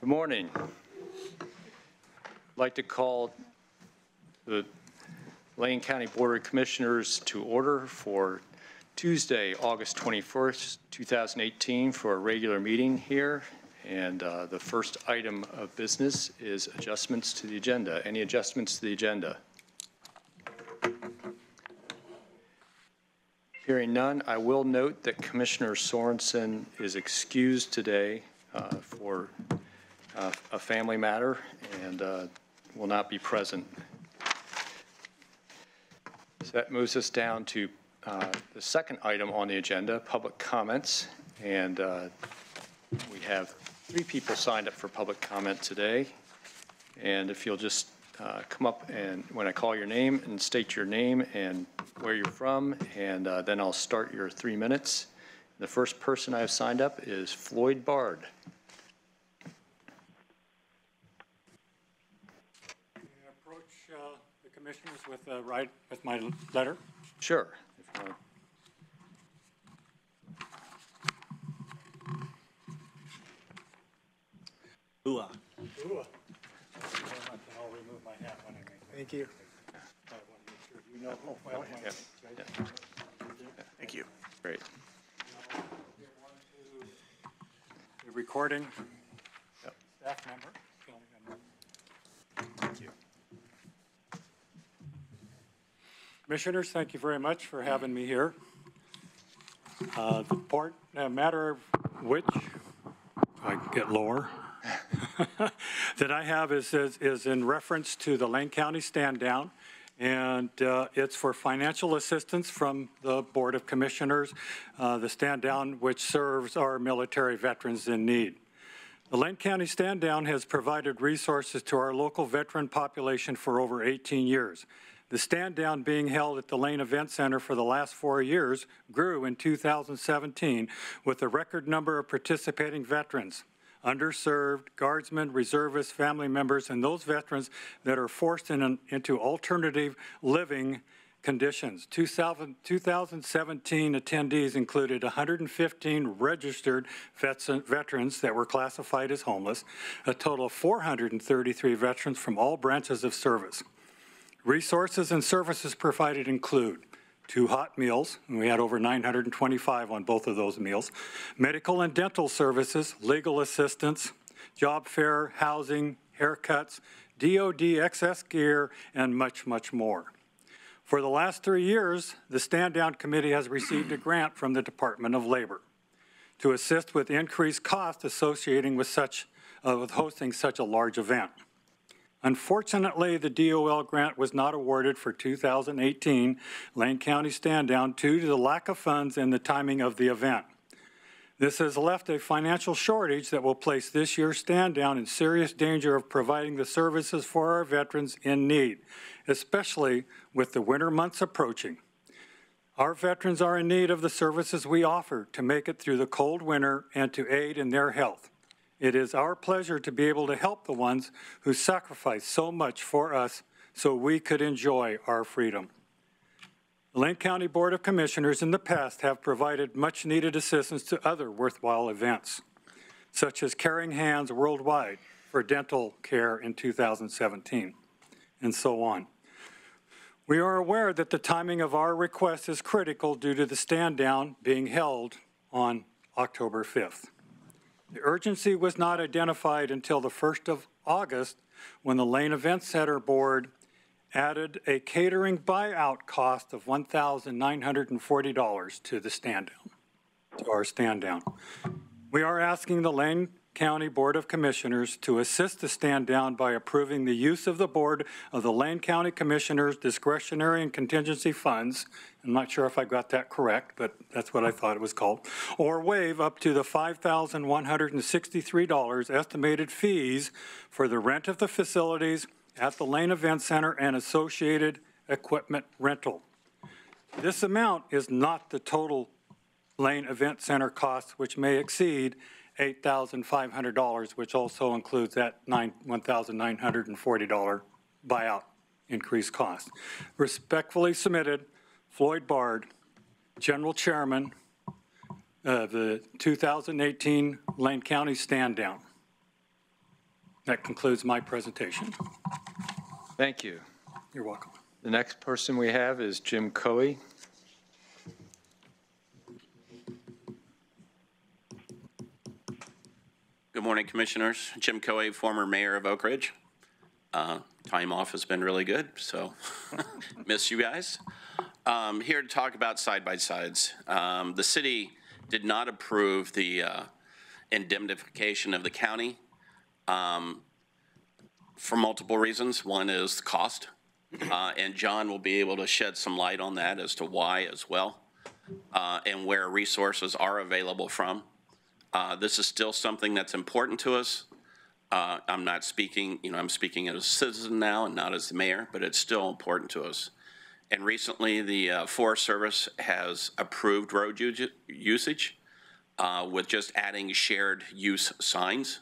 Good morning. I'd like to call the Lane County Board of Commissioners to order for Tuesday, August 21st, 2018 for a regular meeting here. And the first item of business is adjustments to the agenda. Any adjustments to the agenda? Hearing none, I will note that Commissioner Sorensen is excused today for a family matter and will not be present. So that moves us down to the second item on the agenda, public comments. And we have 3 people signed up for public comment today. And if you'll just come up and when I call your name and state your name and where you're from, and then I'll start your 3 minutes. The first person I have signed up is Floyd Bard. The commissioners with my letter. Sure. Ooh-ah. Ooh-ah. I'll remove my hat when I make it. Thank you. I want to make sure you know who I am. Yeah. Thank you. Great. The recording Yep. staff member. Thank you. Commissioners, thank you very much for having me here. The matter which, if I can get lower, that I have is in reference to the Lane County stand down, and it's for financial assistance from the Board of Commissioners, the stand down which serves our military veterans in need. The Lane County stand down has provided resources to our local veteran population for over 18 years. The stand down being held at the Lane Event Center for the last 4 years grew in 2017 with a record number of participating veterans, underserved, guardsmen, reservists, family members, and those veterans that are forced into alternative living conditions. 2017 attendees included 115 registered veterans that were classified as homeless, a total of 433 veterans from all branches of service. Resources and services provided include 2 hot meals, and we had over 925 on both of those meals, medical and dental services, legal assistance, job fair, housing, haircuts, DOD excess gear, and much, much more. For the last 3 years, the Stand Down Committee has received a grant from the Department of Labor to assist with increased costs associated with hosting such a large event. Unfortunately, the DOL grant was not awarded for 2018 Lane County Stand Down due to the lack of funds and the timing of the event. This has left a financial shortage that will place this year's stand down in serious danger of providing the services for our veterans in need, especially with the winter months approaching. Our veterans are in need of the services we offer to make it through the cold winter and to aid in their health. It is our pleasure to be able to help the ones who sacrifice so much for us so we could enjoy our freedom. The Lane County Board of Commissioners in the past have provided much needed assistance to other worthwhile events, such as Caring Hands Worldwide for dental care in 2017, and so on. We are aware that the timing of our request is critical due to the stand down being held on October 5th. The urgency was not identified until the 1st of August when the Lane Event Center Board added a catering buyout cost of $1,940 to the stand down, to our stand down. We are asking the Lane County Board of Commissioners to assist the stand down by approving the use of the Board of the Lane County Commissioners discretionary and contingency funds. I'm not sure if I got that correct, but that's what I thought it was called, or waive up to the $5,163 estimated fees for the rent of the facilities at the Lane Event Center and associated equipment rental. This amount is not the total Lane Event Center cost, which may exceed $8,500, which also includes that $1,940 buyout increased cost. Respectfully submitted, Floyd Bard, General Chairman of the 2018 Lane County Stand Down. That concludes my presentation. Thank you. You're welcome. The next person we have is Jim Coey. Good morning, Commissioners. Jim Coey, former mayor of Oak Ridge. Time off has been really good, so miss you guys. Here to talk about side-by-sides. The city did not approve the indemnification of the county for multiple reasons. One is the cost, and John will be able to shed some light on that as to why as well, and where resources are available from. This is still something that's important to us. I'm not speaking, I'm speaking as a citizen now and not as the mayor, but it's still important to us. And recently, the Forest Service has approved road usage with just adding shared use signs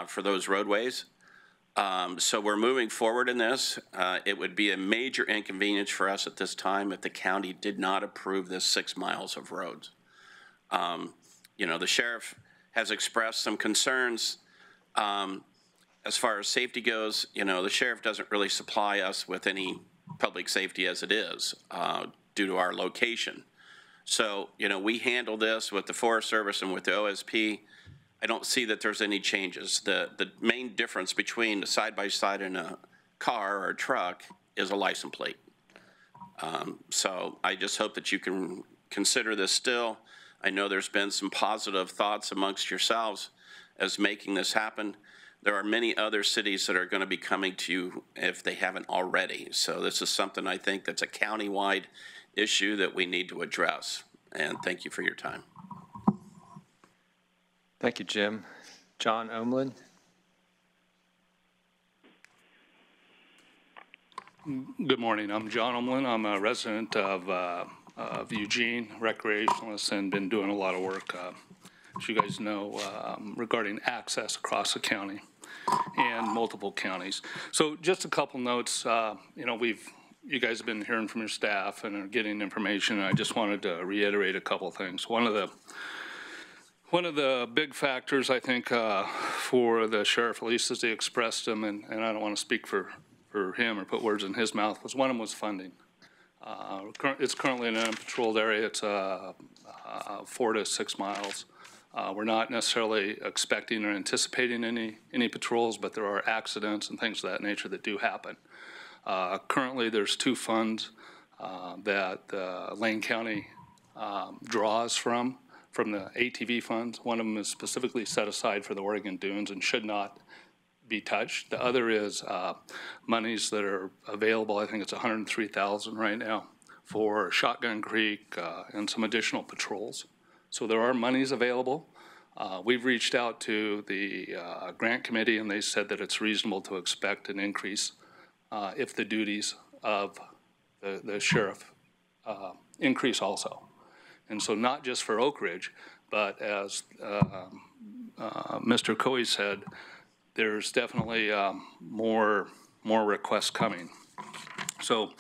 for those roadways. So we're moving forward in this. It would be a major inconvenience for us at this time if the county did not approve this 6 miles of roads. The sheriff has expressed some concerns as far as safety goes. The sheriff doesn't really supply us with any public safety as it is due to our location. So, we handle this with the Forest Service and with the OSP. I don't see that there's any changes. The main difference between a side-by-side and a car or a truck is a license plate. So I just hope that you can consider this still. I know there's been some positive thoughts amongst yourselves as making this happen. There are many other cities that are going to be coming to you if they haven't already. So this is something I think that's a county-wide issue that we need to address. And thank you for your time. Thank you, Jim. John Omlin. Good morning. I'm John Omlin. I'm a resident of Eugene, recreationalist, and been doing a lot of work, as you guys know, regarding access across the county and multiple counties. So just a couple notes. You guys have been hearing from your staff and are getting information. And I just wanted to reiterate a couple things. One of the big factors, I think, for the sheriff, at least as he expressed them, and I don't want to speak for him or put words in his mouth, was one of them was funding. It's currently an unpatrolled area. It's 4 to 6 miles. We're not necessarily expecting or anticipating any patrols, but there are accidents and things of that nature that do happen. Currently, there's 2 funds that Lane County draws from the ATV funds. One of them is specifically set aside for the Oregon Dunes and should not be touched. The other is monies that are available. I think it's $103,000 right now for Shotgun Creek and some additional patrols. So there are monies available. We've reached out to the grant committee, and they said that it's reasonable to expect an increase if the duties of the sheriff increase also. And so not just for Oak Ridge, but as Mr. Coey said, there's definitely more requests coming. So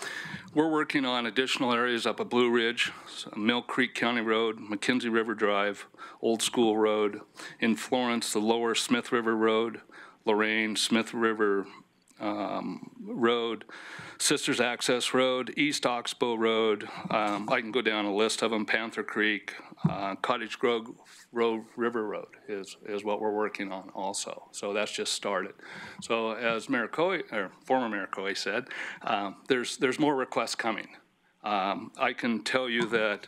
we're working on additional areas up at Blue Ridge, Mill Creek County Road, McKenzie River Drive, Old School Road. In Florence, the lower Smith River Road, Lorraine, Smith River Road, Sisters Access Road, East Oxbow Road. I can go down a list of them. Panther Creek, Cottage Grove River Road is what we're working on also. So that's just started. So as Mayor Coey, or former Mayor Coey said, there's more requests coming. I can tell you that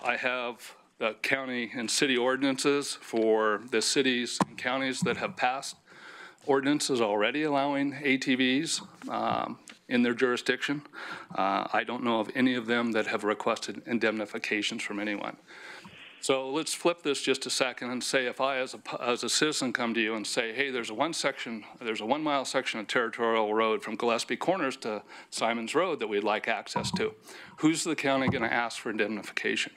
I have the county and city ordinances for the cities and counties that have passed ordinances already allowing ATVs in their jurisdiction. I don't know of any of them that have requested indemnifications from anyone. So let's flip this just a second and say if I, as a citizen, come to you and say, hey, there's a 1 mile section of territorial road from Gillespie Corners to Simons Road that we'd like access to. Who's the county going to ask for indemnification?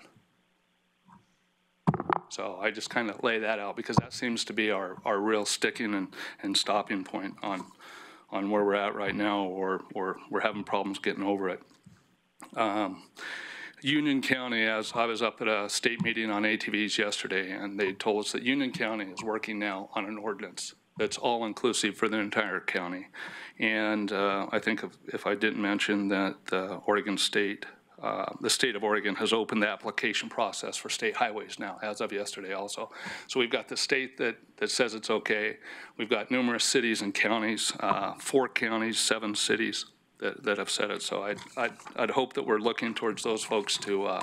So I just kind of lay that out because that seems to be our real sticking and stopping point on where we're at right now, or we're having problems getting over it. Union County, as I was up at a state meeting on ATVs yesterday, and they told us that Union County is working now on an ordinance that's all-inclusive for the entire county. And I think if I didn't mention that Oregon State, the state of Oregon has opened the application process for state highways now, as of yesterday also. So we've got the state that says it's okay. We've got numerous cities and counties, 4 counties, 7 cities that have said it. So I'd hope that we're looking towards those folks to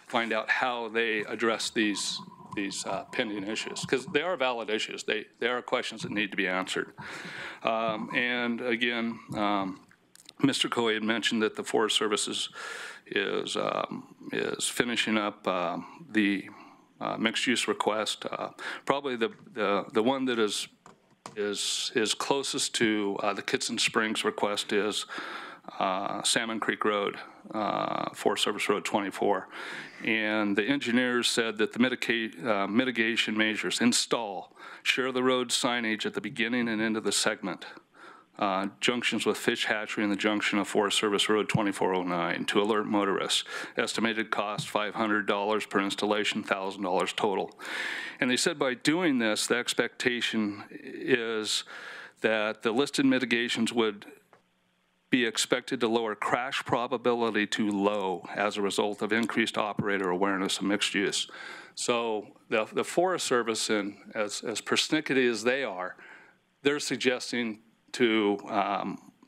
find out how they address these pending issues, because they are valid issues. They are questions that need to be answered. And again, Mr. Coy had mentioned that the Forest Service is finishing up the mixed-use request. Probably the one that is closest to the Kitson Springs request is Salmon Creek Road, Forest Service Road 24. And the engineers said that the mitigation measures share the road signage at the beginning and end of the segment, junctions with Fish Hatchery and the junction of Forest Service Road 2409 to alert motorists. Estimated cost $500 per installation, $1,000 total. And they said by doing this, the expectation is that the listed mitigations would be expected to lower crash probability to low as a result of increased operator awareness of mixed use. So the Forest Service, and as persnickety as they are, they're suggesting to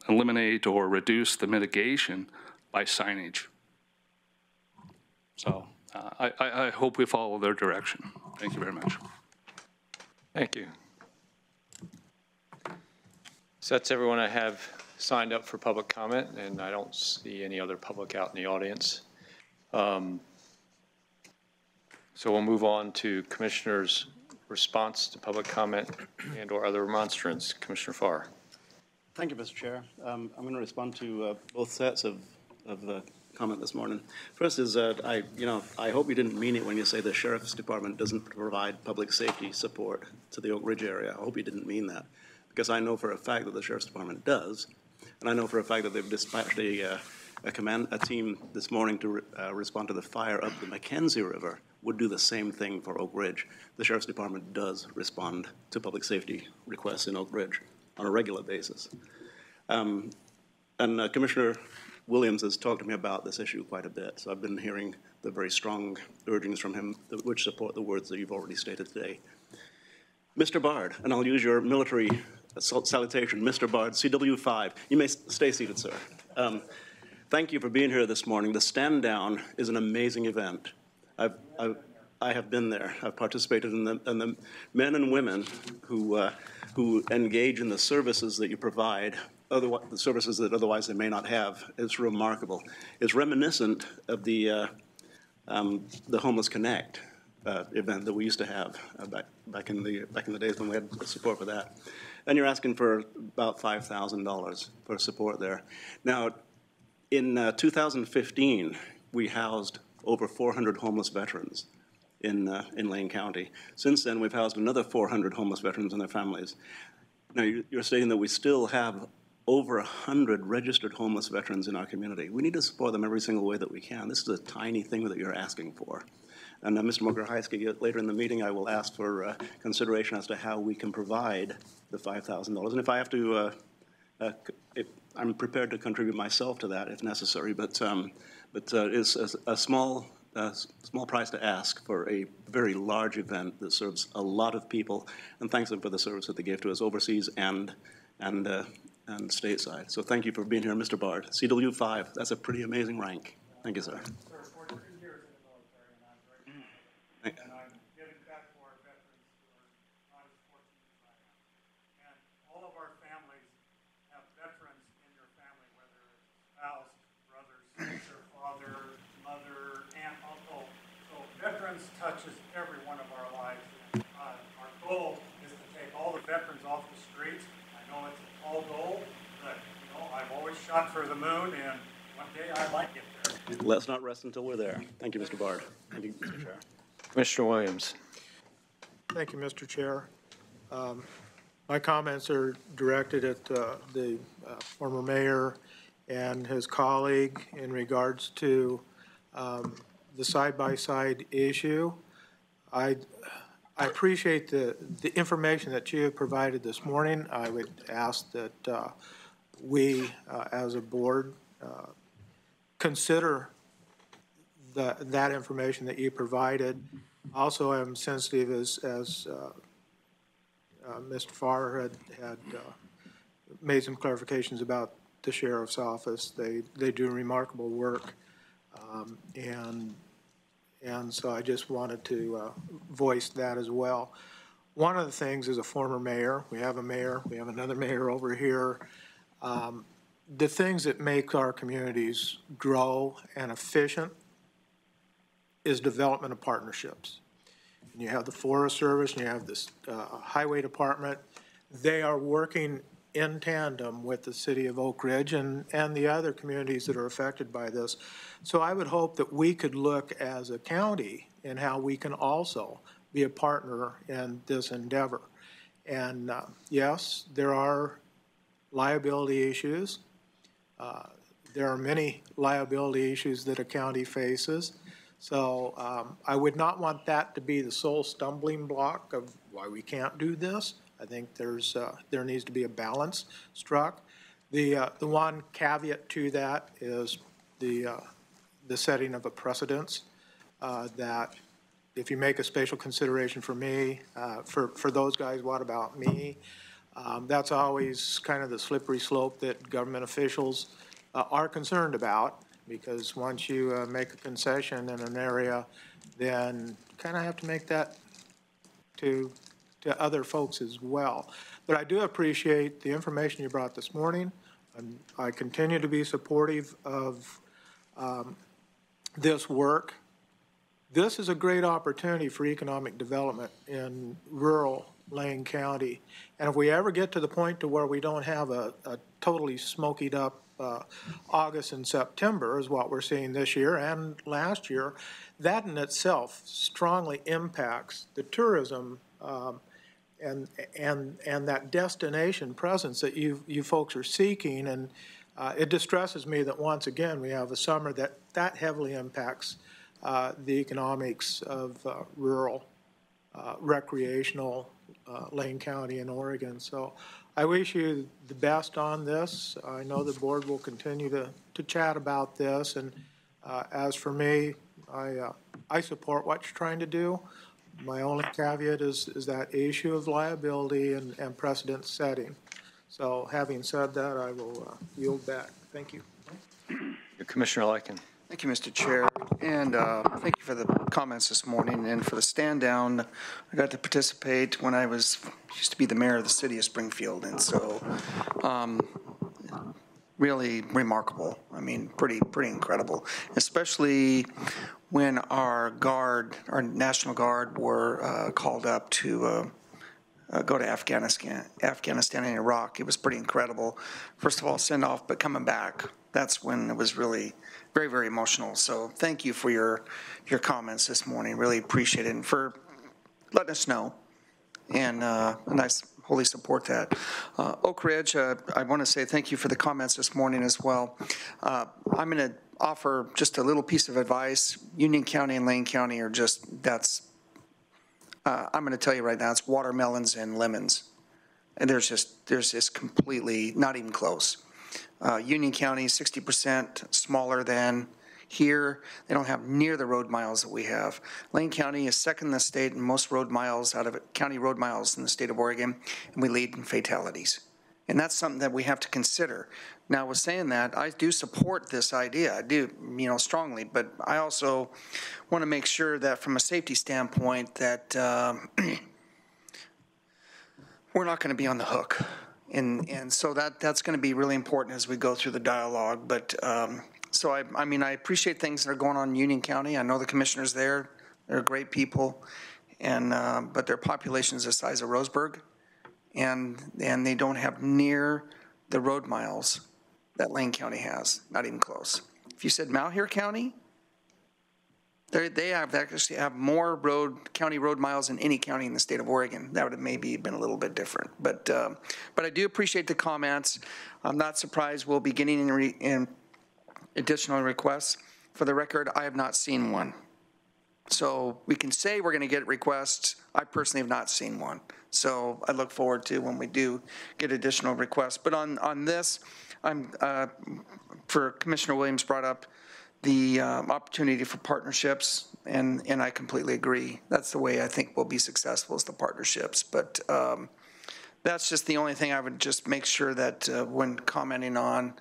eliminate or reduce the mitigation by signage. So I hope we follow their direction. Thank you very much. Thank you. So that's everyone I have signed up for public comment, and I don't see any other public out in the audience. So we'll move on to Commissioner's response to public comment and or other remonstrance. Commissioner Farr. Thank you, Mr. Chair. I'm going to respond to both sets of comment this morning. First is I hope you didn't mean it when you say the Sheriff's Department doesn't provide public safety support to the Oak Ridge area. I hope you didn't mean that, because I know for a fact that the Sheriff's Department does, and I know for a fact that they've dispatched a team this morning to respond to the fire up the Mackenzie River. Would do the same thing for Oak Ridge. The Sheriff's Department does respond to public safety requests in Oak Ridge on a regular basis. Commissioner Williams has talked to me about this issue quite a bit, so I've been hearing the very strong urgings from him which support the words that you've already stated today. Mr. Bard, and I'll use your military salutation, Mr. Bard, CW5. You may stay seated, sir. Thank you for being here this morning. The Stand Down is an amazing event. I have been there. I've participated in the men and women who engage in the services that you provide, the services that otherwise they may not have. It's remarkable. It's reminiscent of the Homeless Connect event that we used to have back in the days when we had support for that. And you're asking for about $5,000 for support there. Now, in 2015, we housed over 400 homeless veterans in Lane County. Since then, we've housed another 400 homeless veterans and their families. Now, you're stating that we still have over 100 registered homeless veterans in our community. We need to support them every single way that we can. This is a tiny thing that you're asking for. And Mr. Mograhaisky, later in the meeting, I will ask for consideration as to how we can provide the $5,000. And if I have to, I'm prepared to contribute myself to that if necessary. But it's a small price to ask for a very large event that serves a lot of people, and thanks them for the service that they gave to us overseas and stateside. So thank you for being here, Mr. Bard. CW5, that's a pretty amazing rank. Thank you, sir. Sir, 43 years in the military, and I'm very proud. And I'm giving back to our veterans who are not as fortunate as I am. And all of our families have veterans in your family, whether it's spouse, brother, sister, father, mother, aunt, uncle. So veterans touches every one of our lives. And our goal is to take all the veterans off the streets. I know it's a tall goal, but I've always shot for the moon, and one day I might get there. Let's not rest until we're there. Thank you, Mr. Bard. Thank you, Mr. Chair. Commissioner Williams. Thank you, Mr. Chair. My comments are directed at the former mayor and his colleague in regards to the side-by-side issue. I appreciate the information that you have provided this morning. I would ask that we, as a board, consider that information that you provided. Also, I'm sensitive as Mr. Farr had made some clarifications about the sheriff's office. They do remarkable work, and so I just wanted to voice that as well. One of the things as a former mayor, we have a mayor, we have another mayor over here. The things that make our communities grow and efficient is development of partnerships. And you have the Forest Service and you have this Highway Department. They are working in tandem with the city of Oak Ridge and the other communities that are affected by this. So I would hope that we could look as a county in how we can also be a partner in this endeavor. And yes, there are liability issues. There are many liability issues that a county faces. So I would not want that to be the sole stumbling block of why we can't do this. I think there needs to be a balance struck. The one caveat to that is the setting of a precedence that if you make a spatial consideration for me, for those guys, what about me? That's always kind of the slippery slope that government officials are concerned about, because once you make a concession in an area, then you kind of have to make that to other folks as well. But I do appreciate the information you brought this morning. I continue to be supportive of this work. This is a great opportunity for economic development in rural Lane County. And if we ever get to the point to where we don't have a totally smokied up August and September, is what we're seeing this year and last year, that in itself strongly impacts the tourism and that destination presence that you folks are seeking. And it distresses me that once again we have a summer that heavily impacts the economics of rural recreational Lane County in Oregon. So I wish you the best on this. I know the board will continue to chat about this. And as for me, I support what you're trying to do. My only caveat is that issue of liability and precedent setting. So having said that, I will yield back. Thank you. Commissioner Lycan. Thank you, Mr. Chair, and thank you for the comments this morning and for the stand down. I got to participate when I used to be the mayor of the city of Springfield, and so really remarkable. I mean, pretty incredible, especially when our National Guard were called up to go to Afghanistan and Iraq. It was pretty incredible. First of all, send off, but coming back, that's when it was really very, very emotional. So thank you for your comments this morning. Really appreciate it, and for letting us know. And I wholly support that. Oak Ridge, I want to say thank you for the comments this morning as well. I'm going to offer just a little piece of advice. Union County and Lane County are just, I'm going to tell you right now, it's watermelons and lemons. And there's just completely, not even close. Union County, 60% smaller than here. They don't have near the road miles that we have. Lane County is second in the state in most road miles out of county road miles in the state of Oregon, and we lead in fatalities. And that's something that we have to consider. Now, with saying that, I do support this idea. I do, strongly, but I also want to make sure that from a safety standpoint that we're not going to be on the hook. And so that's going to be really important as we go through the dialogue. But so I appreciate things that are going on in Union County. I know the commissioners there; they're great people, and but their population is the size of Roseburg, and they don't have near the road miles that Lane County has. Not even close. If you said Malheur County, they actually have more county road miles than any county in the state of Oregon. That would have maybe been a little bit different. But I do appreciate the comments. I'm not surprised we'll be getting in additional requests. For the record, I have not seen one. So we can say we're going to get requests. I personally have not seen one. So I look forward to when we do get additional requests. But on this, for Commissioner Williams brought up the opportunity for partnerships, and I completely agree. That's the way I think we'll be successful, is the partnerships. But that's just the only thing I would just make sure that when commenting on,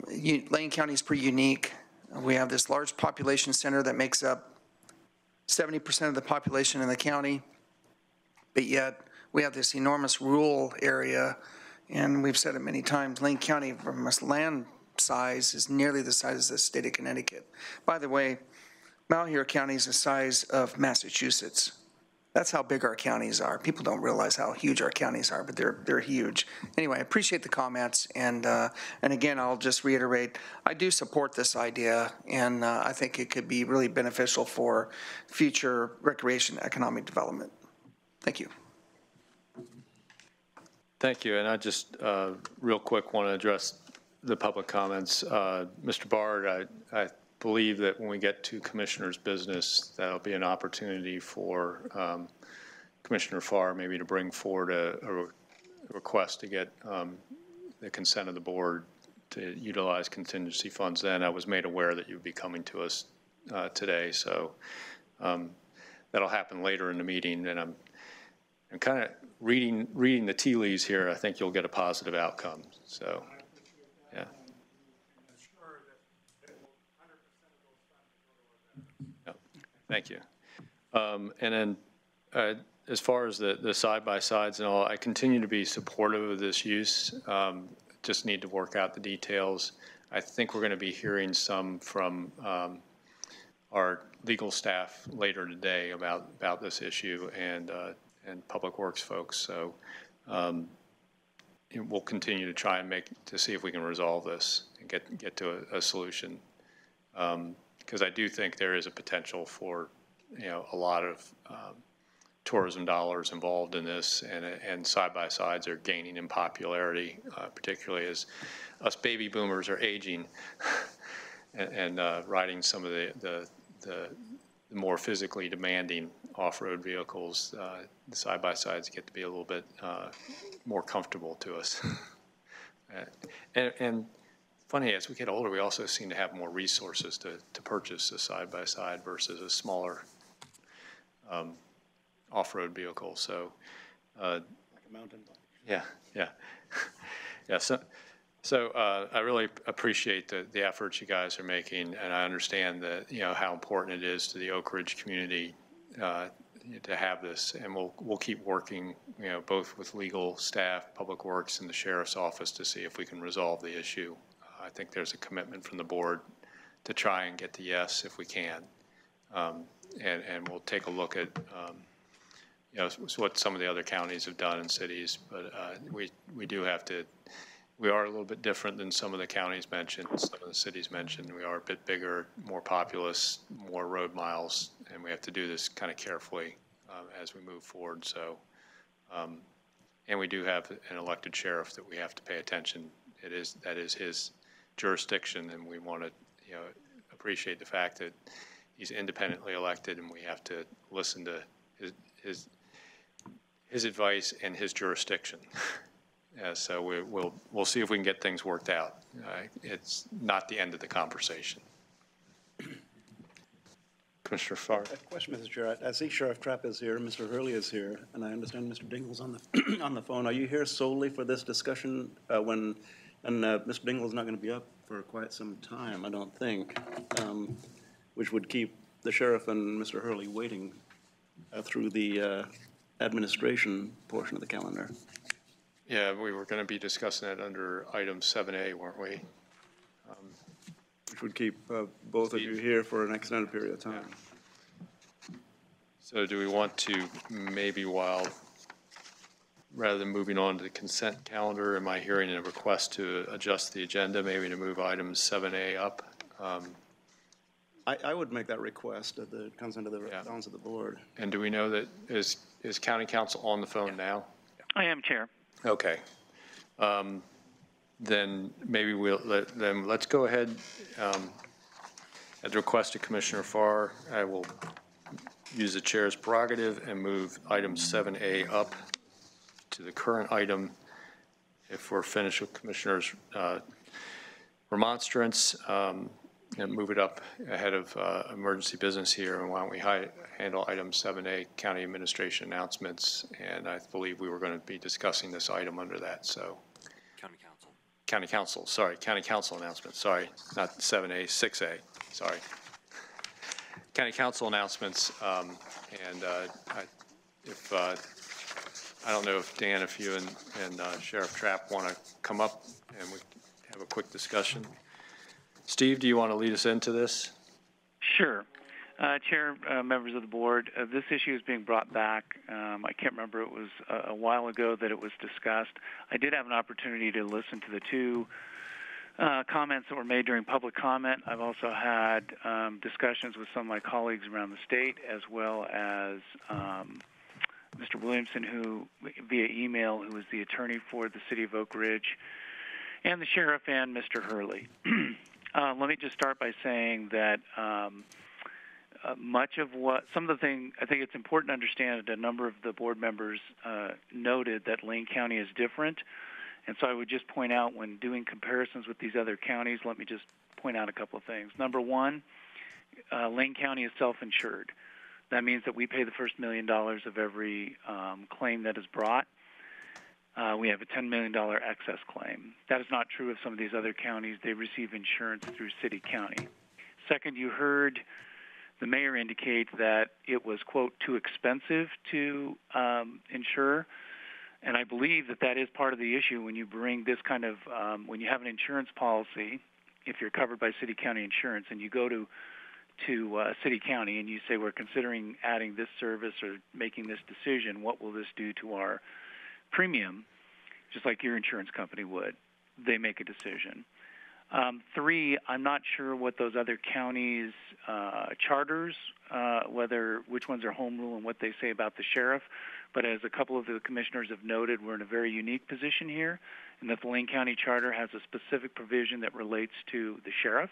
Lane County is pretty unique. We have this large population center that makes up 70% of the population in the county, but yet we have this enormous rural area, and we've said it many times, Lane County from its land size is nearly the size of the state of Connecticut. By the way, Malheur County is the size of Massachusetts. That's how big our counties are. People don't realize how huge our counties are, but they're huge. Anyway, I appreciate the comments, and again, I'll just reiterate, I do support this idea, and I think it could be really beneficial for future recreation economic development. Thank you. Thank you, and I just real quick want to address the public comments. Mr. Bard, I believe that when we get to commissioner's business, that'll be an opportunity for Commissioner Farr maybe to bring forward a request to get the consent of the board to utilize contingency funds. Then I was made aware that you'd be coming to us today, so that'll happen later in the meeting. And I'm kind of reading the tea leaves here. I think you'll get a positive outcome. So, yeah. Thank you. And then as far as the side-by-sides and all, I continue to be supportive of this use. Just need to work out the details. I think we're going to be hearing some from our legal staff later today about this issue and Public Works folks. So we'll continue to try and see if we can resolve this and get to a solution. Because I do think there is a potential for, a lot of tourism dollars involved in this, and side-by-sides are gaining in popularity, particularly as us baby boomers are aging and riding some of the more physically demanding off-road vehicles. The side-by-sides get to be a little bit more comfortable to us. And funny, as we get older, we also seem to have more resources to purchase a side-by-side versus a smaller off-road vehicle. So, like a mountain bike. Yeah. So I really appreciate the efforts you guys are making, and I understand that how important it is to the Oak Ridge community to have this, and we'll keep working, both with legal staff, Public Works, and the Sheriff's Office to see if we can resolve the issue. I think there's a commitment from the board to try and get the yes if we can. And we'll take a look at, what some of the other counties have done in cities, but we do have to, we are a little bit different than some of the counties mentioned, some of the cities mentioned. We are a bit bigger, more populous, more road miles, and we have to do this kind of carefully as we move forward. So, and we do have an elected sheriff that we have to pay attention. That is his jurisdiction, and we want to, appreciate the fact that he's independently elected, and we have to listen to his advice and his jurisdiction. So we'll see if we can get things worked out. It's not the end of the conversation. Commissioner Farr. A question, Mr. Chair. I see Sheriff Trapp is here, Mr. Hurley is here, and I understand Mr. Dingell's on the on the phone. Are you here solely for this discussion when? And Mr. Dingell's not going to be up for quite some time, I don't think, which would keep the sheriff and Mr. Hurley waiting through the administration portion of the calendar. Yeah, we were going to be discussing it under item 7A, weren't we? Which would keep both of you here for an extended period of time. Yeah. So do we want to maybe rather than moving on to the consent calendar, am I hearing a request to adjust the agenda, maybe to move items 7A up? I would make that request at the consent of the balance of the board. And do we know that is County Counsel on the phone now? I am, Chair. Okay. Then maybe let's go ahead. At the request of Commissioner Farr, I will use the chair's prerogative and move item 7A up to the current item. If we're finished with Commissioner's remonstrance, and move it up ahead of emergency business here. And why don't we handle item 7A, county administration announcements. And I believe we were going to be discussing this item under that. So county council announcements. Sorry, not 7A, 6A. Sorry. County council announcements. I don't know if Dan, if you and Sheriff Trapp want to come up and we have a quick discussion. Steve, do you want to lead us into this? Sure. Chair, members of the board, this issue is being brought back. I can't remember, it was a while ago that it was discussed. I did have an opportunity to listen to the two comments that were made during public comment. I've also had discussions with some of my colleagues around the state, as well as Mr. Williamson, who via email, who is the attorney for the city of Oak Ridge, and the sheriff and Mr. Hurley. Let me just start by saying that some of the things, I think it's important to understand that a number of the board members noted that Lane County is different. And so I would just point out, when doing comparisons with these other counties, let me just point out a couple of things. Number one, Lane County is self-insured. That means that we pay the first $1 million of every claim that is brought. We have a $10 million excess claim. That is not true of some of these other counties. They receive insurance through city county. Second, you heard the mayor indicate that it was, quote, too expensive to insure. And I believe that that is part of the issue when you bring this kind of, when you have an insurance policy, if you're covered by city county insurance, and you go to city county and you say, we're considering adding this service or making this decision, what will this do to our premium, just like your insurance company would. They make a decision. Three, I'm not sure what those other counties' charters, which ones are home rule and what they say about the sheriff, but as a couple of the commissioners have noted, we're in a very unique position here, and that the Lane County Charter has a specific provision that relates to the sheriff,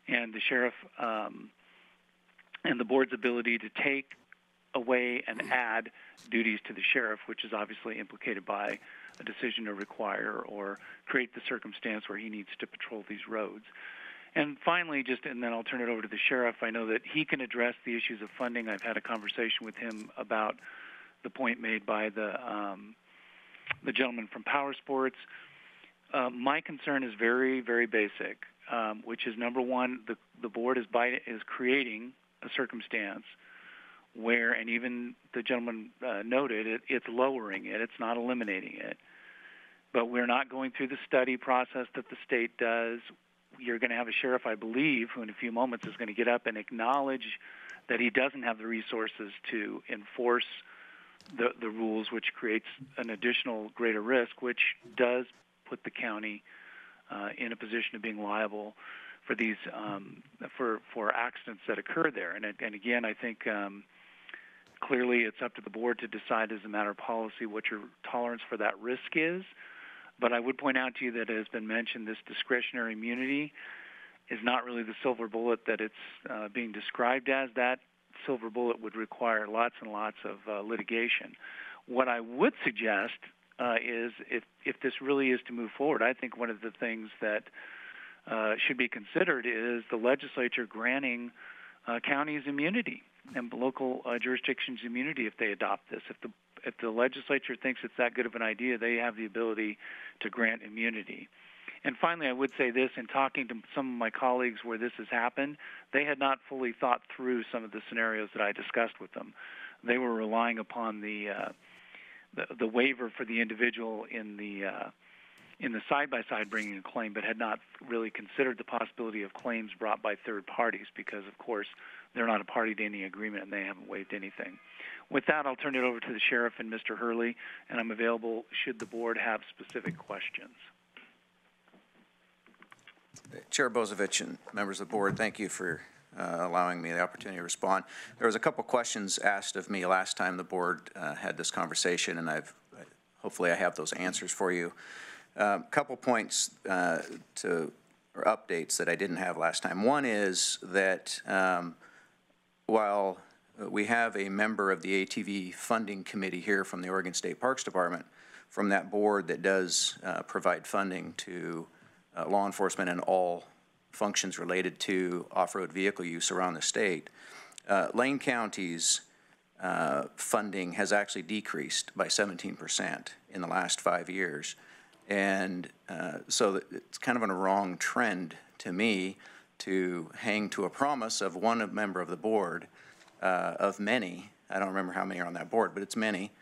and the sheriff and the board's ability to take away and add duties to the sheriff, which is obviously implicated by a decision to require or create the circumstance where he needs to patrol these roads. And finally, and then I'll turn it over to the sheriff, I know that he can address the issues of funding. I've had a conversation with him about the point made by the gentleman from Power Sports. My concern is very, very basic, which is, number one, the board is creating a circumstance where, and even the gentleman noted, it's lowering it. It's not eliminating it. But we're not going through the study process that the state does. You're going to have a sheriff, I believe, who in a few moments is going to get up and acknowledge that he doesn't have the resources to enforce the rules, which creates an additional greater risk, which does put the county in a position of being liable for these for accidents that occur there. And again, I think clearly it's up to the board to decide as a matter of policy what your tolerance for that risk is. But I would point out to you that it has been mentioned, this discretionary immunity is not really the silver bullet that it's being described as. That silver bullet would require lots and lots of litigation. What I would suggest is if this really is to move forward, I think one of the things that should be considered is the legislature granting counties immunity and local jurisdictions immunity if they adopt this. If the legislature thinks it's that good of an idea, they have the ability to grant immunity. And finally, I would say this, in talking to some of my colleagues where this has happened, they had not fully thought through some of the scenarios that I discussed with them. They were relying upon the waiver for the individual in the side-by-side bringing a claim, but had not really considered the possibility of claims brought by third parties because, of course, they're not a party to any agreement and they haven't waived anything. With that, I'll turn it over to the sheriff and Mr. Hurley, and I'm available should the board have specific questions. Chair Bozovich and members of the board, thank you for allowing me the opportunity to respond. There was a couple questions asked of me last time the board had this conversation, and hopefully I have those answers for you. A couple points to or updates that I didn't have last time. One is that while we have a member of the ATV funding committee here from the Oregon State Parks Department, from that board that does provide funding to law enforcement and all functions related to off-road vehicle use around the state, Lane County's funding has actually decreased by 17% in the last 5 years. And so it's kind of a wrong trend to me to hang to a promise of one member of the board, of many, I don't remember how many are on that board, but it's many,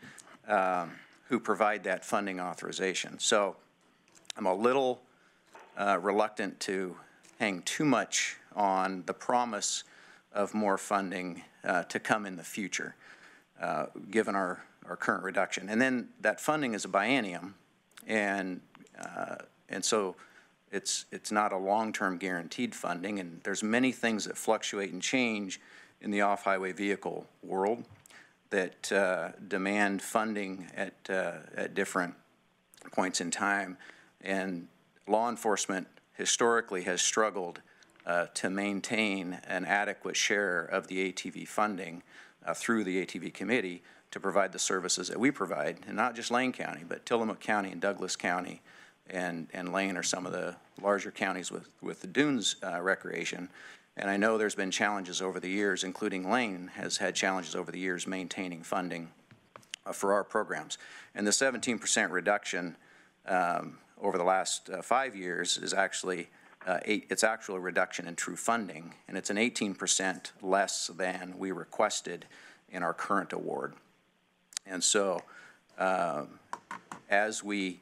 who provide that funding authorization. So I'm a little reluctant to hang too much on the promise of more funding to come in the future, given our current reduction. And then that funding is a biennium, and so it's not a long-term guaranteed funding, and there's many things that fluctuate and change in the off-highway vehicle world that demand funding at different points in time. And law enforcement historically has struggled to maintain an adequate share of the ATV funding through the ATV committee to provide the services that we provide, and not just Lane County, but Tillamook County and Douglas County and Lane are some of the larger counties with the Dunes recreation. And I know there's been challenges over the years, including Lane has had challenges over the years maintaining funding for our programs. And the 17% reduction over the last 5 years is actually its actual reduction in true funding, and it's an 18% less than we requested in our current award. And so as we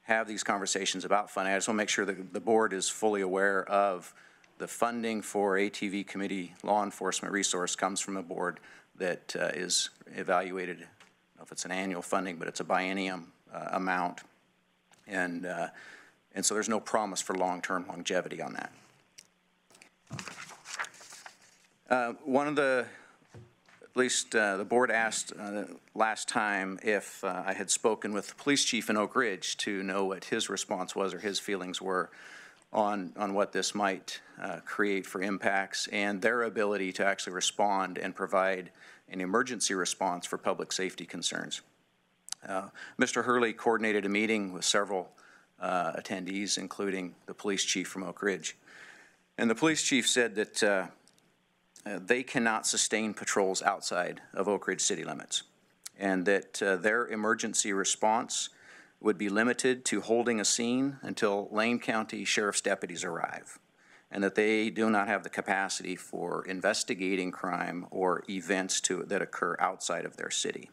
have these conversations about funding, I just want to make sure that the board is fully aware of the funding for ATV committee law enforcement resource comes from a board that is evaluated, I don't know if it's an annual funding, but it's a biennium amount. And so there's no promise for long-term longevity on that. One of the, at least the board asked last time if I had spoken with the police chief in Oak Ridge to know what his response was or his feelings were on what this might create for impacts and their ability to actually respond and provide an emergency response for public safety concerns. Mr. Hurley coordinated a meeting with several attendees, including the police chief from Oak Ridge. And the police chief said that they cannot sustain patrols outside of Oak Ridge city limits, and that their emergency response would be limited to holding a scene until Lane County Sheriff's deputies arrive, and that they do not have the capacity for investigating crime or events that occur outside of their city.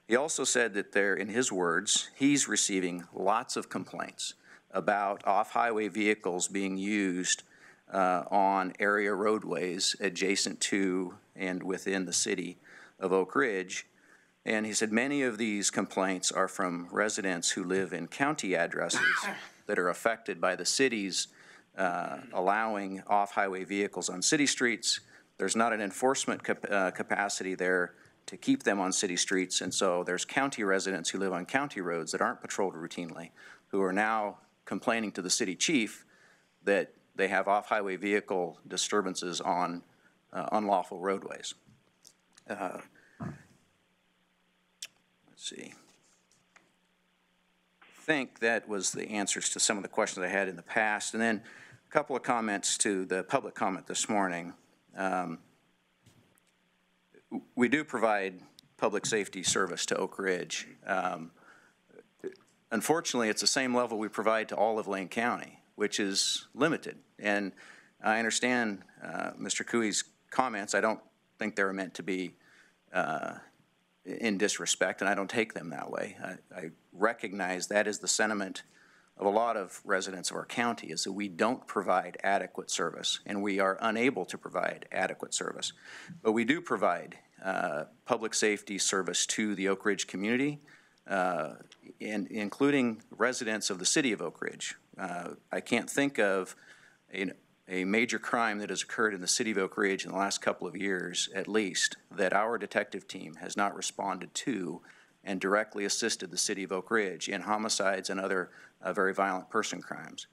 He also said that in his words, he's receiving lots of complaints about off-highway vehicles being used on area roadways adjacent to and within the city of Oak Ridge. And he said many of these complaints are from residents who live in county addresses that are affected by the city's allowing off-highway vehicles on city streets. There's not an enforcement capacity there to keep them on city streets, and so there's county residents who live on county roads that aren't patrolled routinely who are now complaining to the city chief that they have off-highway vehicle disturbances on unlawful roadways. Let's see. I think that was the answers to some of the questions I had in the past. And then a couple of comments to the public comment this morning. We do provide public safety service to Oak Ridge. Unfortunately, it's the same level we provide to all of Lane County, which is limited. And I understand Mr. Cooey's comments. I don't think they're meant to be in disrespect, and I don't take them that way. I recognize that is the sentiment of a lot of residents of our county, is that we don't provide adequate service, and we are unable to provide adequate service. But we do provide public safety service to the Oak Ridge community, and including residents of the city of Oak Ridge. I can't think of a major crime that has occurred in the city of Oak Ridge in the last couple of years, at least, that our detective team has not responded to and directly assisted the city of Oak Ridge in homicides and other very violent person crimes.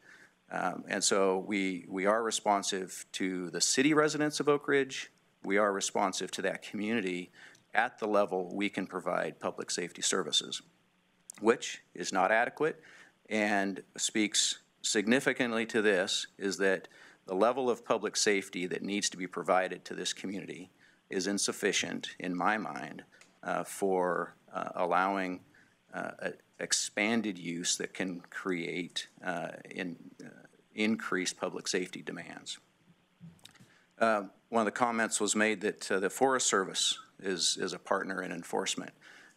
And so we are responsive to the city residents of Oak Ridge. We are responsive to that community at the level we can provide public safety services, which is not adequate and speaks significantly to this, is that the level of public safety that needs to be provided to this community is insufficient, in my mind, for allowing expanded use that can create increased public safety demands. One of the comments was made that the Forest Service is a partner in enforcement.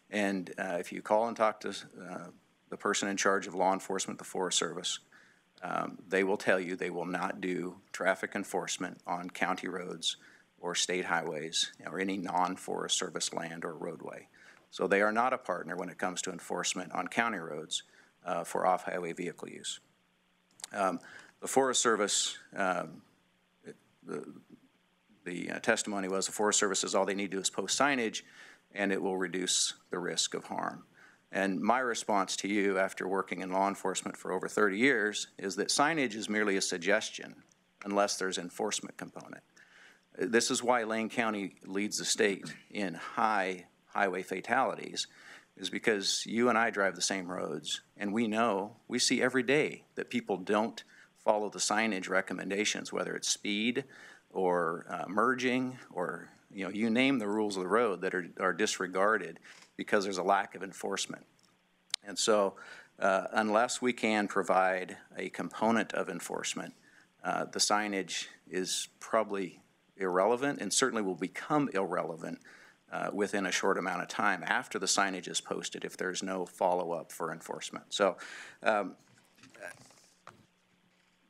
And if you call and talk to the person in charge of law enforcement, the Forest Service, they will tell you they will not do traffic enforcement on county roads or state highways or any non-Forest Service land or roadway. So they are not a partner when it comes to enforcement on county roads for off-highway vehicle use. The Forest Service, the testimony was the Forest Service says all they need to do is post signage and it will reduce the risk of harm. And my response to you after working in law enforcement for over 30 years is that signage is merely a suggestion unless there's enforcement component. This is why Lane County leads the state in high highway fatalities, is because you and I drive the same roads, and we see every day that people don't follow the signage recommendations, whether it's speed or merging or, you name the rules of the road that are disregarded because there's a lack of enforcement. And so unless we can provide a component of enforcement, the signage is probably irrelevant and certainly will become irrelevant within a short amount of time after the signage is posted if there's no follow-up for enforcement. So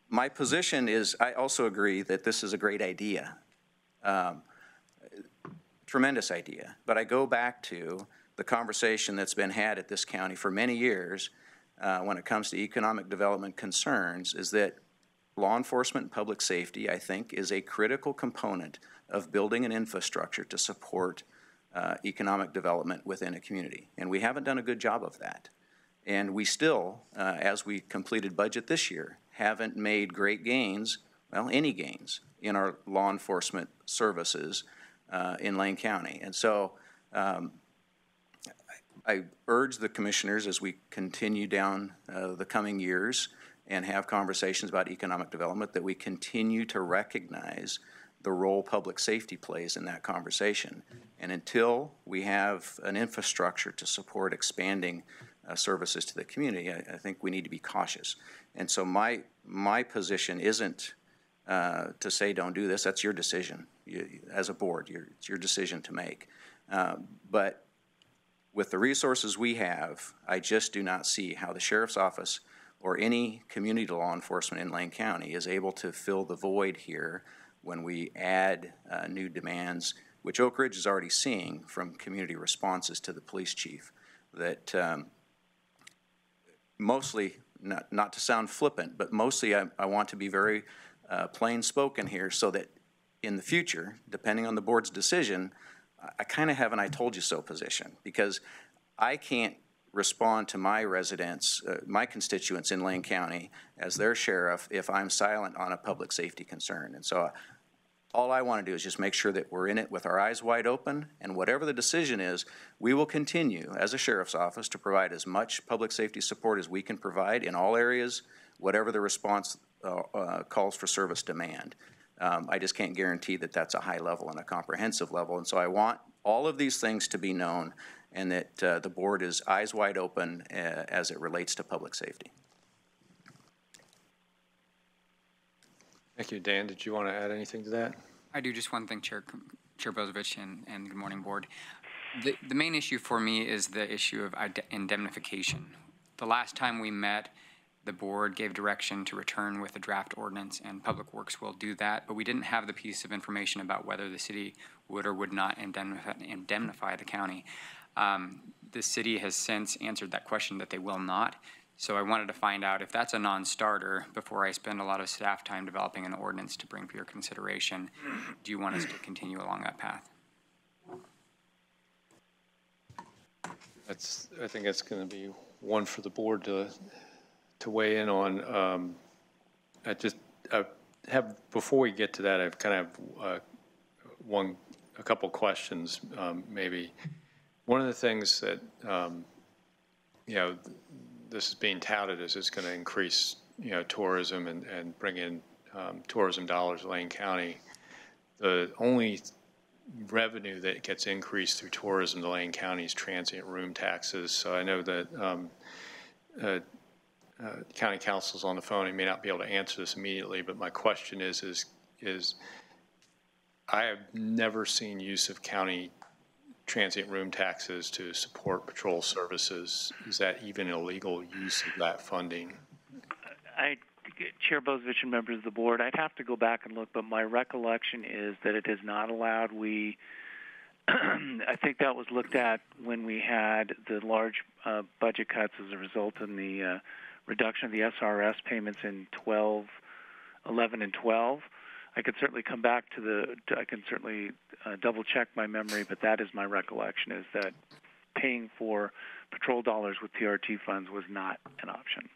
my position is I also agree that this is a great idea, tremendous idea, but I go back to the conversation that's been had at this county for many years when it comes to economic development concerns is that law enforcement and public safety, I think, is a critical component of building an infrastructure to support economic development within a community. And we haven't done a good job of that. And we still, as we completed budget this year, haven't made great gains, well, any gains, in our law enforcement services in Lane County. And so I urge the commissioners as we continue down the coming years and have conversations about economic development that we continue to recognize the role public safety plays in that conversation. And until we have an infrastructure to support expanding services to the community, I think we need to be cautious. And so my position isn't to say don't do this. That's your decision. As a board, it's your decision to make. But with the resources we have, I just do not see how the sheriff's office or any community law enforcement in Lane County is able to fill the void here when we add new demands, which Oak Ridge is already seeing from community responses to the police chief, that mostly, not to sound flippant, but mostly I want to be very plain spoken here so that in the future, depending on the board's decision, I kind of have an I told you so position, because I can't respond to my residents, my constituents in Lane County as their sheriff if I'm silent on a public safety concern. And so all I want to do is just make sure that we're in it with our eyes wide open, and whatever the decision is, we will continue as a sheriff's office to provide as much public safety support as we can provide in all areas, whatever the response calls for service demand. I just can't guarantee that that's a high level and a comprehensive level. And so I want all of these things to be known and that the board is eyes wide open as it relates to public safety. Thank you. Dan, did you want to add anything to that? I do. Just one thing, Chair Bozovich and good morning, board. The main issue for me is the issue of indemnification. The last time we met, the board gave direction to return with a draft ordinance, and Public Works will do that, but we didn't have the piece of information about whether the city would or would not indemnify the county. The city has since answered that question that they will not, so I wanted to find out if that's a non-starter before I spend a lot of staff time developing an ordinance to bring for your consideration. Do you want us to continue along that path? I think that's going to be one for the board to weigh in on. I just have, before we get to that, I've kind of a couple questions, maybe. One of the things that, you know, this is being touted as it's going to increase, you know, tourism and bring in tourism dollars to Lane County. The only revenue that gets increased through tourism to Lane County is transient room taxes. So I know that county council's on the phone. He may not be able to answer this immediately, but my question is I have never seen use of county transient room taxes to support patrol services. Is that even illegal use of that funding? Chair Bozovich and members of the board, I'd have to go back and look, but my recollection is that it is not allowed. I think that was looked at when we had the large budget cuts as a result of the reduction of the SRS payments in 11 and 12. I could certainly come back to I can certainly double check my memory, but that is my recollection, is that paying for patrol dollars with TRT funds was not an option.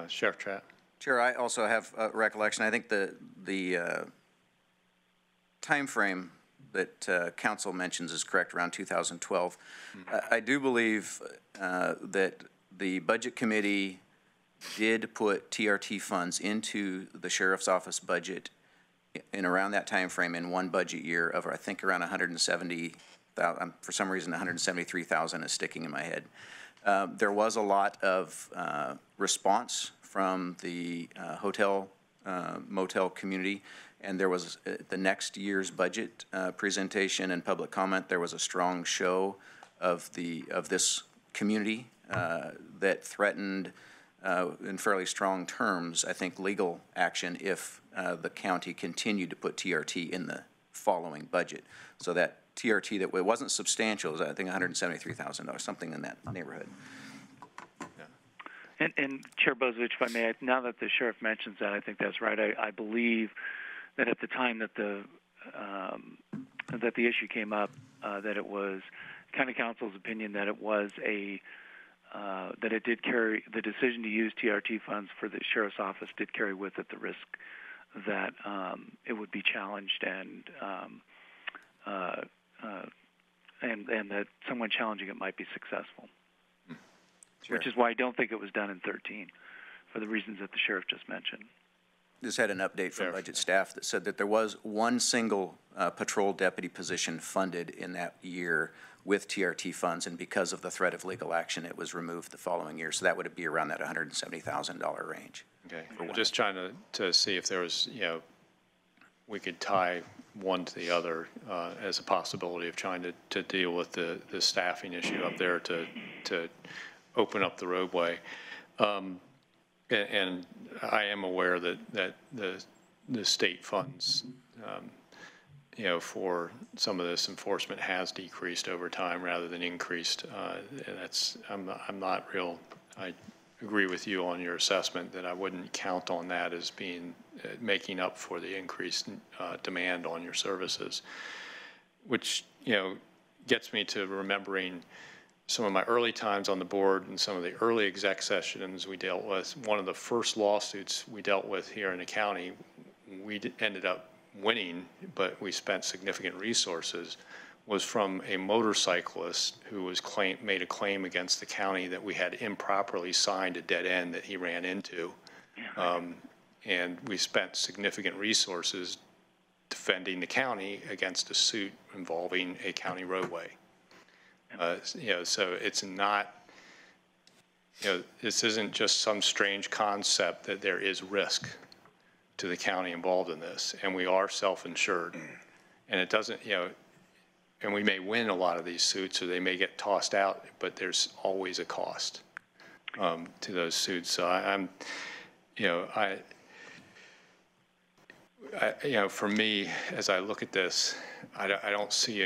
Sheriff Trapp. Chair, I also have a recollection. I think the time frame that council mentions is correct, around 2012. I do believe that the budget committee did put TRT funds into the sheriff's office budget in around that time frame in one budget year of, I think, around 170,000. For some reason, 173,000 is sticking in my head. There was a lot of response from the hotel, motel community, and there was the next year's budget presentation and public comment. There was a strong show of this community that threatened, in fairly strong terms, I think, legal action if the county continued to put TRT in the following budget. So that TRT, that it wasn't substantial, it was, I think, $173,000, something in that neighborhood. And Chair Bozovich, if I may, now that the sheriff mentions that, I think that's right. I believe that at the time that the issue came up, that it was county council's opinion that it was that it did carry, the decision to use TRT funds for the sheriff's office did carry with it the risk that it would be challenged and that someone challenging it might be successful. Sure. Which is why I don't think it was done in 13, for the reasons that the sheriff just mentioned. Just had an update from budget staff that said that there was one single patrol deputy position funded in that year with TRT funds, and because of the threat of legal action, it was removed the following year. So that would be around that $170,000 range. Okay. I'm just trying to see if there was, you know, we could tie one to the other as a possibility of trying to deal with the staffing issue up there to open up the roadway. And I am aware that the state funds, you know, for some of this enforcement has decreased over time rather than increased. I'm not real. I agree with you on your assessment that I wouldn't count on that as being making up for the increased demand on your services, which, you know, gets me to remembering some of my early times on the board and some of the early exec sessions we dealt with. One of the first lawsuits we dealt with here in the county, we ended up winning, but we spent significant resources, was from a motorcyclist who was made a claim against the county that we had improperly signed a dead end that he ran into. And we spent significant resources defending the county against a suit involving a county roadway. You know, so it's not, you know, this isn't just some strange concept that there is risk to the county involved in this, and we are self-insured. And it doesn't, you know, and we may win a lot of these suits or they may get tossed out, but there's always a cost to those suits. So I'm, you know, you know, for me, as I look at this, I don't see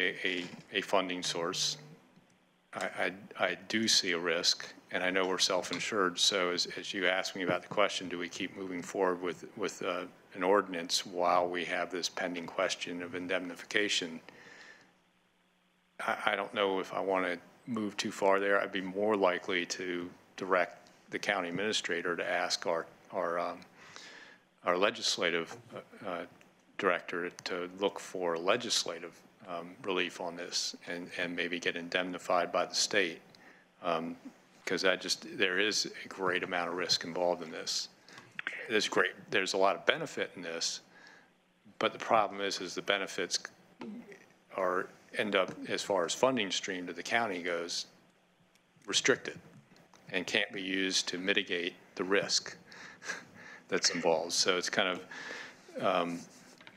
a funding source. I do see a risk, and I know we're self-insured. So as you asked me about the question, do we keep moving forward with an ordinance while we have this pending question of indemnification? I don't know if I want to move too far there. I'd be more likely to direct the county administrator to ask our our legislative director to look for legislative relief on this and maybe get indemnified by the state. Because there is a great amount of risk involved in this. There's a lot of benefit in this, but the problem is the benefits end up, as far as funding stream to the county goes, restricted and can't be used to mitigate the risk that's involved. So it's kind of,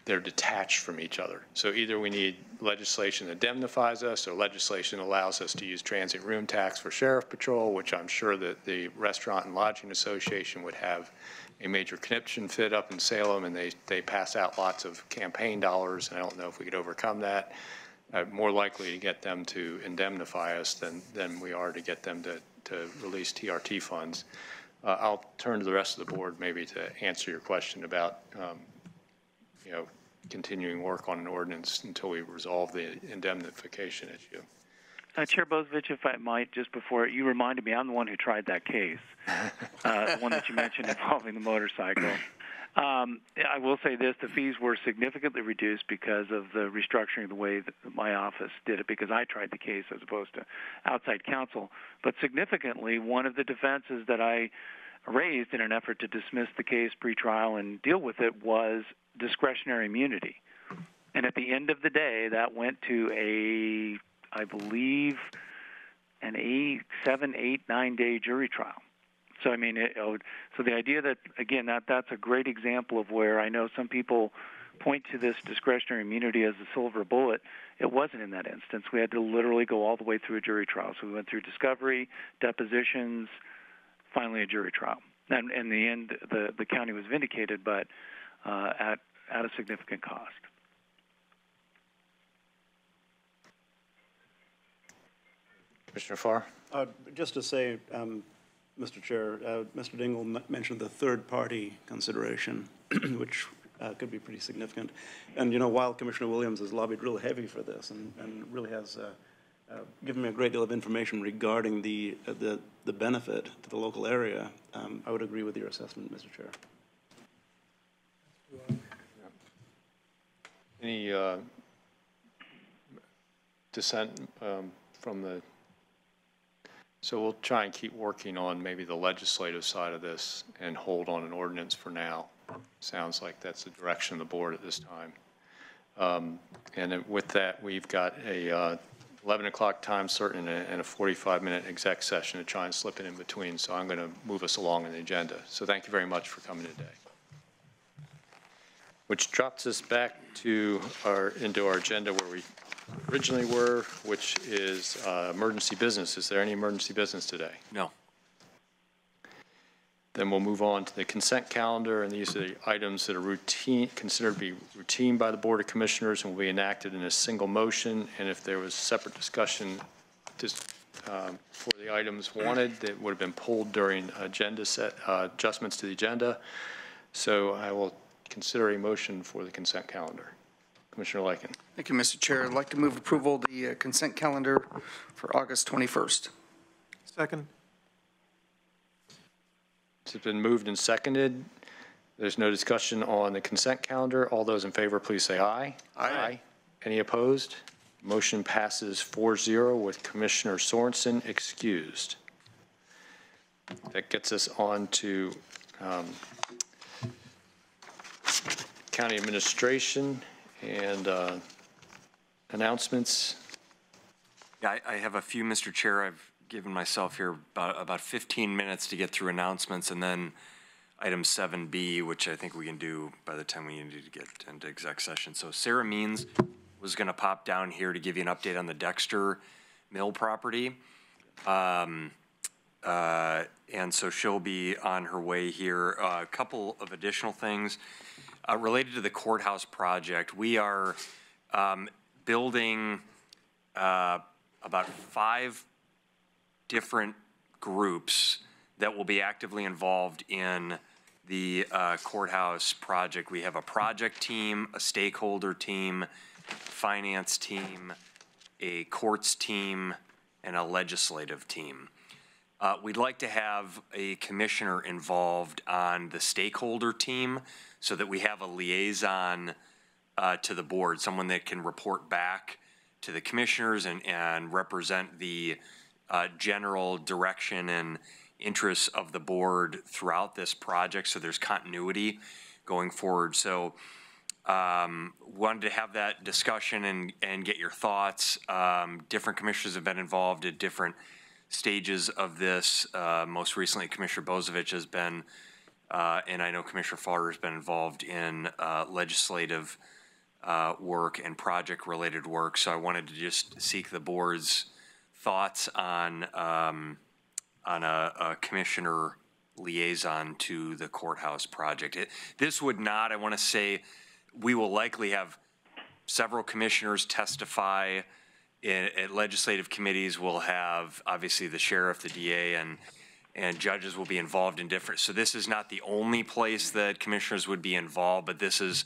they're detached from each other. So either we need legislation that indemnifies us, or legislation allows us to use transient room tax for sheriff patrol, which I'm sure that the Restaurant and Lodging Association would have a major conniption fit up in Salem, and they pass out lots of campaign dollars, and I don't know if we could overcome that. More likely to get them to indemnify us than we are to get them to release TRT funds. I'll turn to the rest of the board maybe to answer your question about, continuing work on an ordinance until we resolve the indemnification issue. Chair Bozovich, if I might, just before, you reminded me, I'm the one who tried that case, the one that you mentioned involving the motorcycle. I will say this, the fees were significantly reduced because of the restructuring the way that my office did it, because I tried the case as opposed to outside counsel. But significantly, one of the defenses that I raised in an effort to dismiss the case pretrial and deal with it was discretionary immunity. And at the end of the day, that went to I believe, an 7, 8, 9-day jury trial. So, I mean, so the idea that, again, that's a great example of where I know some people point to this discretionary immunity as a silver bullet. It wasn't in that instance. We had to literally go all the way through a jury trial. So we went through discovery, depositions, finally a jury trial. And in the end, the county was vindicated, but at a significant cost. Commissioner Farr? Just to say, Mr. Chair, Mr. Dingell mentioned the third-party consideration, which could be pretty significant. And, while Commissioner Williams has lobbied real heavy for this and really has given me a great deal of information regarding the benefit to the local area, I would agree with your assessment, Mr. Chair. Any dissent from the... So we'll try and keep working on maybe the legislative side of this and hold on an ordinance for now. Sounds like that's the direction of the board at this time. And with that, we've got a 11 o'clock time certain and a 45-minute exec session to try and slip it in between. So I'm going to move us along in the agenda. So thank you very much for coming today. Which drops us back to into our agenda where we originally were, which is emergency business. Is there any emergency business today? No. Then we'll move on to the consent calendar, and these are the items that are considered to be routine by the Board of Commissioners and will be enacted in a single motion. And if there was separate discussion for the items wanted, that would have been pulled during agenda adjustments to the agenda. So I will consider a motion for the consent calendar. Commissioner Lycan. Thank you, Mr. Chair. I'd like to move approval of the consent calendar for August 21st. Second. It's been moved and seconded. There's no discussion on the consent calendar. All those in favor, please say aye. Aye. Any opposed? Motion passes 4-0 with Commissioner Sorensen excused. That gets us on to county administration and announcements. Yeah, I have a few, Mr. Chair. I've given myself here about 15 minutes to get through announcements, and then item 7B, which I think we can do by the time we need to get into exec session. So Sarah Means was going to pop down here to give you an update on the Dexter Mill property. And so she'll be on her way here. A couple of additional things. Related to the courthouse project, we are building about 5 different groups that will be actively involved in the courthouse project. We have a project team, a stakeholder team, finance team, a courts team, and a legislative team. We'd like to have a commissioner involved on the stakeholder team so that we have a liaison to the board, someone that can report back to the commissioners and represent the general direction and interests of the board throughout this project, so there's continuity going forward. So wanted to have that discussion and get your thoughts. Different commissioners have been involved at different stages of this. Most recently, Commissioner Bozovich has been, and I know Commissioner Farter has been involved in legislative work and project-related work. So I wanted to just seek the board's thoughts on a commissioner liaison to the courthouse project. This would not, I want to say, we will likely have several commissioners testify at legislative committees. We'll have, obviously, the sheriff, the DA, and judges will be involved in different. So this is not the only place that commissioners would be involved, but this is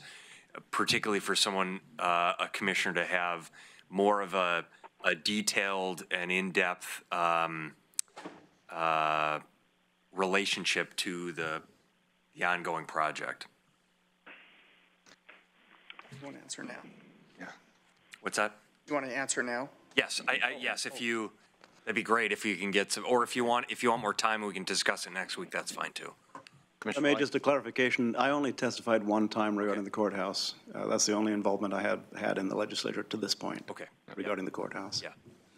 particularly for someone, a commissioner, to have more of a detailed and in-depth relationship to the ongoing project. You want to answer now? Yeah. What's that? You want to answer now? Yes, yes, if you, that'd be great if you can get some, or if you want more time, we can discuss it next week, that's fine too. I made just a clarification. I only testified one time regarding the courthouse. That's the only involvement I had in the legislature to this point. Okay. Regarding the courthouse. Yeah.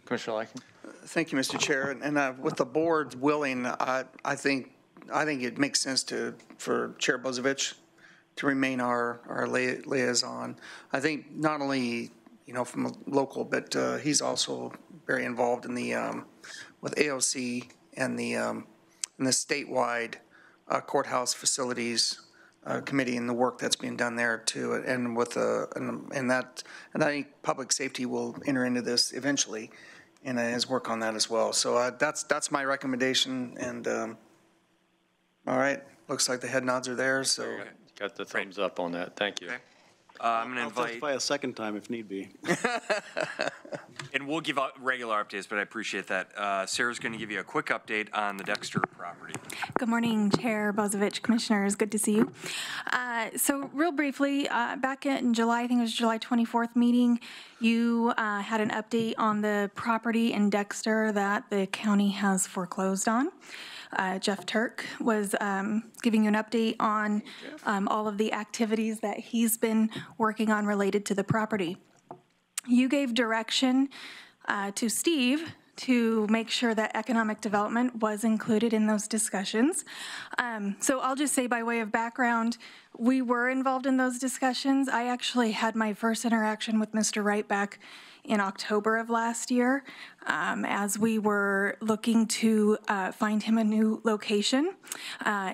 Commissioner Lycan? Thank you, Mr. Chair. And with the board willing, I think it makes sense for Chair Bozovich to remain our liaison. I think not only, from a local, but he's also very involved in the with AOC and the statewide courthouse facilities committee and the work that's being done there too, and with and I think public safety will enter into this eventually, and his work on that as well. So that's my recommendation. And all right, looks like the head nods are there. So Got the thumbs up on that. Thank you. Okay. I'm going to I'll invite, testify a second time if need be. and we'll give out regular updates, but I appreciate that. Sarah's going to give you a quick update on the Dexter property. Good morning, Chair Bozovich, Commissioners. Good to see you. So real briefly, back in July, I think it was July 24th meeting, you had an update on the property in Dexter that the county has foreclosed on. Jeff Turk was giving you an update on all of the activities that he's been working on related to the property. You gave direction to Steve to make sure that economic development was included in those discussions. So I'll just say by way of background, we were involved in those discussions. I actually had my first interaction with Mr. Wright back in October of last year as we were looking to find him a new location,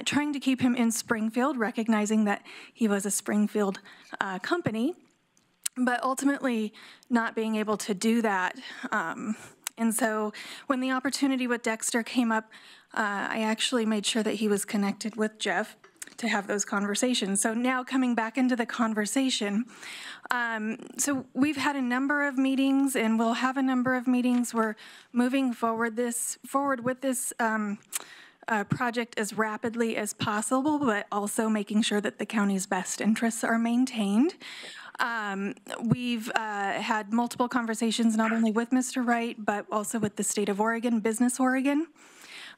trying to keep him in Springfield, recognizing that he was a Springfield company, but ultimately not being able to do that. And so when the opportunity with Dexter came up, I actually made sure that he was connected with Jeff to have those conversations. So now coming back into the conversation, so we've had a number of meetings and we'll have a number of meetings. We're moving forward with this project as rapidly as possible, but also making sure that the county's best interests are maintained. We've had multiple conversations, not only with Mr. Wright, but also with the state of Oregon, Business Oregon.